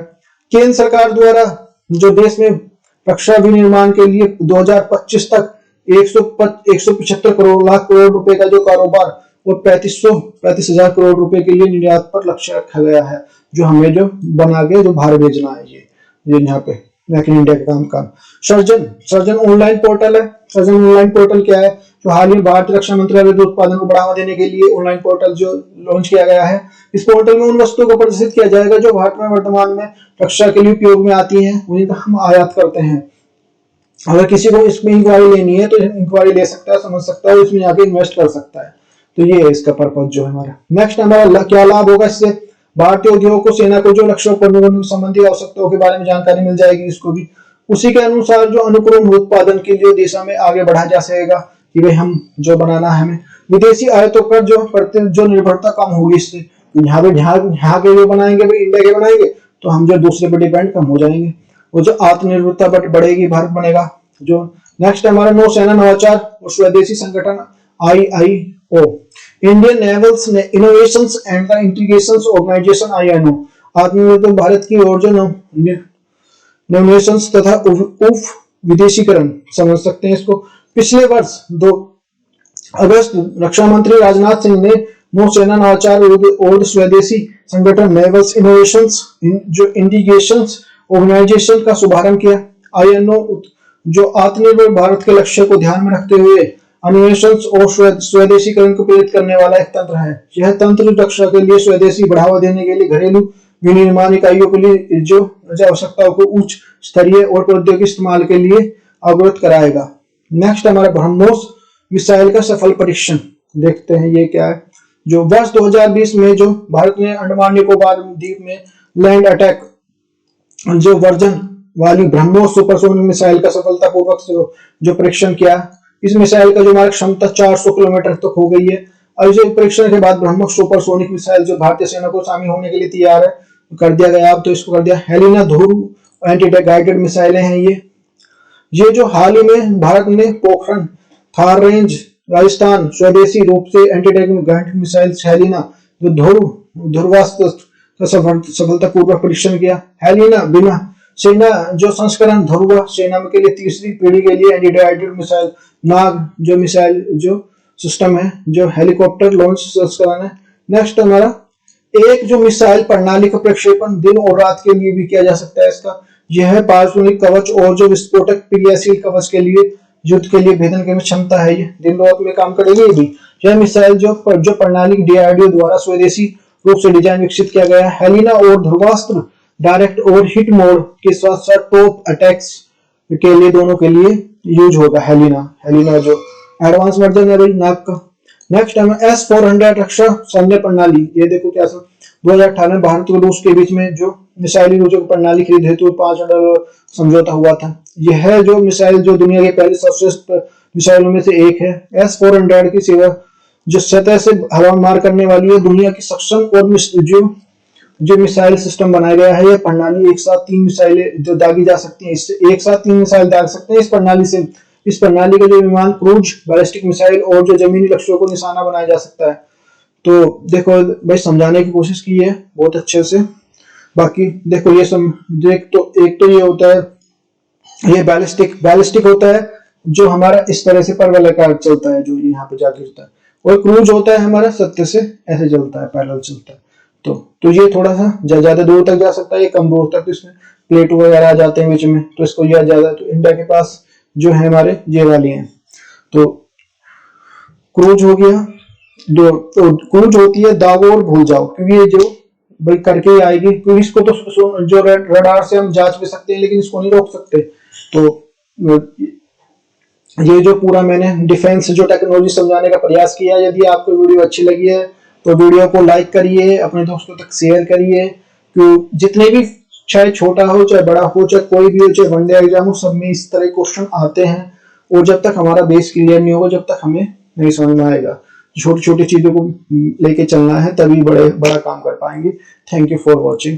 केंद्र सरकार द्वारा जो देश में रक्षा विनिर्माण के लिए 2025 तक 175 लाख करोड़ रुपए का जो कारोबार और 35,000 करोड़ रुपए के लिए निर्यात पर लक्ष्य रखा गया है, जो हमें जो बना के जो बाहर भेजना है। ये यहाँ पे मेक इन इंडिया का काम। सर्जन ऑनलाइन पोर्टल है। सर्जन ऑनलाइन पोर्टल क्या है, जो हाल ही भारतीय रक्षा मंत्रालय के उत्पादन को बढ़ावा देने के लिए ऑनलाइन पोर्टल जो लॉन्च किया गया है। इस पोर्टल में उन वस्तुओं को प्रदर्शित किया जाएगा जो भारत में वर्तमान में रक्षा के लिए उपयोग में आती हैं, उन्हीं का हम आयात करते हैं। अगर किसी को इसमें इंक्वायरी लेनी है तो इंक्वायरी ले सकता है, समझ सकता है, इसमें आके इन्वेस्ट कर सकता है। तो ये है इसका पर्पज जो है हमारा। नेक्स्ट हमारा क्या लाभ होगा इससे, भारतीय उद्योग को, सेना को जो रक्षा उपकरणों संबंधी आवश्यकताओं के बारे में जानकारी मिल जाएगी इसको भी। उसी के अनुसार जो अनुक्रम उत्पादन के लिए दिशा में आगे बढ़ा जा सकेगा कि भाई हम जो बनाना है हमें। विदेशी आयातों पर जो निर्भरता कम होगी इससे, यहाँ के जो बनाएंगे भाई इंडिया के बनाएंगे तो हम जो दूसरे पे डिपेंड कम हो जाएंगे, वो जो आत्मनिर्भरता बढ़ेगी, भारत बनेगा। जो नेक्स्ट हमारा नौसेना नवाचार और स्वदेशी संगठन IIO, Indian navals innovations and the integrations organisation INO, Aatmanirbhar Bharat की ओर जो नोवेशंस तथा विदेशीकरण समझ सकते हैं इसको। पिछले वर्ष 2 अगस्त रक्षा मंत्री राजनाथ सिंह ने नौसेना नवाचार और स्वदेशी संगठन नेवल्स इनोवेशंस जो इंटीग्रेशंस ऑर्गेनाइजेशन का शुभारंभ किया। आईएनओ जो आत्मनिर्भर भारत के लक्ष्य को ध्यान में रखते हुए अन्वेषण और स्वदेशीकरण को प्रेरित करने वाला एक तंत्र है। यह तंत्र रक्षा के लिए स्वदेशी बढ़ावा देने के लिए घरेलू विनिर्माण इकाइयों के लिए जो आवश्यकताओं को उच्च स्तरीय और प्रौद्योगिकी इस्तेमाल के लिए अवगत कराएगा। नेक्स्ट हमारा ब्रह्मोस मिसाइल का सफल परीक्षण देखते हैं ये क्या है। जो वर्ष 2020 में जो भारत ने अंडमान निकोबार द्वीप में लैंड अटैक जो वर्जन वाली ब्रह्मोस सुपरसोनिक मिसाइल का सफलतापूर्वक जो परीक्षण किया। इस मिसाइल का जो मारक क्षमता 400 किलोमीटर तक हो गई है। और इस परीक्षण के बाद ब्रह्मोस सुपरसोनिक मिसाइल जो भारतीय सेना को शामिल होने के लिए तैयार है कर दिया गया। अब तो इसको कर दिया। हेलिना ध्रुव एंटी गाइडेड मिसाइलें हैं ये जो हाल ही में भारत ने पोखरण थार रेंज राजस्थान स्वदेशी रूप से एंटी गाइडेड मिसाइल हेलिना जो ध्रुवास्त्र का सफलतापूर्वक परीक्षण किया। हेलिना बिना सेना जो संस्करण ध्रुव सेना के लिए तीसरी पीढ़ी के लिए एंटी गाइडेड मिसाइल नाग जो मिसाइल जो सिस्टम है जो हेलीकॉप्टर लॉन्च संस्करण है। नेक्स्ट हमारा एक जो मिसाइल प्रणाली का प्रक्षेपण दिन और रात के लिए भी किया जा सकता है। इसका यह पारस्परिक कवच और जो विस्फोटक क्रियाशील कवच के लिए युद्ध के लिए भेदन की क्षमता है। ये दिन रात में काम करेगी भी। यह मिसाइल जो प्रणाली डीआरडीओ द्वारा स्वदेशी रूप से डिजाइन विकसित किया गया है। हेलिना और ध्रुवास्त्र डायरेक्ट और हिट मोड के साथ साथ टॉप अटैक्स के लिए दोनों के लिए यूज होगा। हेलिना जो एडवांस वर्जन है नाग का। नेक्स्ट हमें S-400 रक्षा सैन्य प्रणाली। ये देखो क्या 2018 में भारत और रूस के बीच में जो मिसाइली ऊर्जा प्रणाली खरीद हेतु 5 समझौता हुआ था। यह जो मिसाइल जो दुनिया के पहले सर्वश्रेष्ठ मिसाइलों में से एक है। S-400 की सेवा जो सतह से हवा मार करने वाली है दुनिया की सक्षम और जो मिसाइल सिस्टम बनाया गया है। यह प्रणाली एक साथ 3 मिसाइलें जो दागी जा सकती हैं। इससे एक साथ 3 मिसाइल दाग सकते हैं इस प्रणाली से। इस प्रणाली का जो विमान क्रूज बैलिस्टिक मिसाइल और जो जमीनी लक्ष्यों को निशाना बनाया जा सकता है। तो देखो भाई समझाने की कोशिश की है बहुत अच्छे से। बाकी देखो ये एक तो ये होता है ये बैलिस्टिक होता है जो हमारा इस तरह से परवलयाकार चलता है जो यहाँ पे जाके होता है। और क्रूज होता है हमारा सत्य से ऐसे चलता है पैरेलल चलता है। तो ये थोड़ा सा ज्यादा दूर तक जा सकता है ये कम दूर तक। तो इसमें प्लेट वगैरह आ जाते हैं बीच में तो इसको यह ज्यादा तो इंडिया के पास जो है हमारे ये वाली हैं। तो क्रूज हो गया तो क्रूज होती है दागो और भूल जाओ क्योंकि ये जो भाई करके ही आएगी क्योंकि इसको तो जो रडार से हम जांच भी सकते हैं लेकिन इसको नहीं रोक सकते। तो ये जो पूरा मैंने डिफेंस जो टेक्नोलॉजी समझाने का प्रयास किया। यदि आपको वीडियो अच्छी लगी है तो वीडियो को लाइक करिए अपने दोस्तों तक शेयर करिए। क्यों जितने भी चाहे छोटा हो चाहे बड़ा हो चाहे कोई भी हो चाहे वनडे एग्जाम हो सब में इस तरह क्वेश्चन आते हैं। और जब तक हमारा बेस क्लियर नहीं होगा जब तक हमें नहीं समझ में आएगा। छोटी छोटी चीजों को लेके चलना है तभी बड़ा काम कर पाएंगे। Thank you for watching.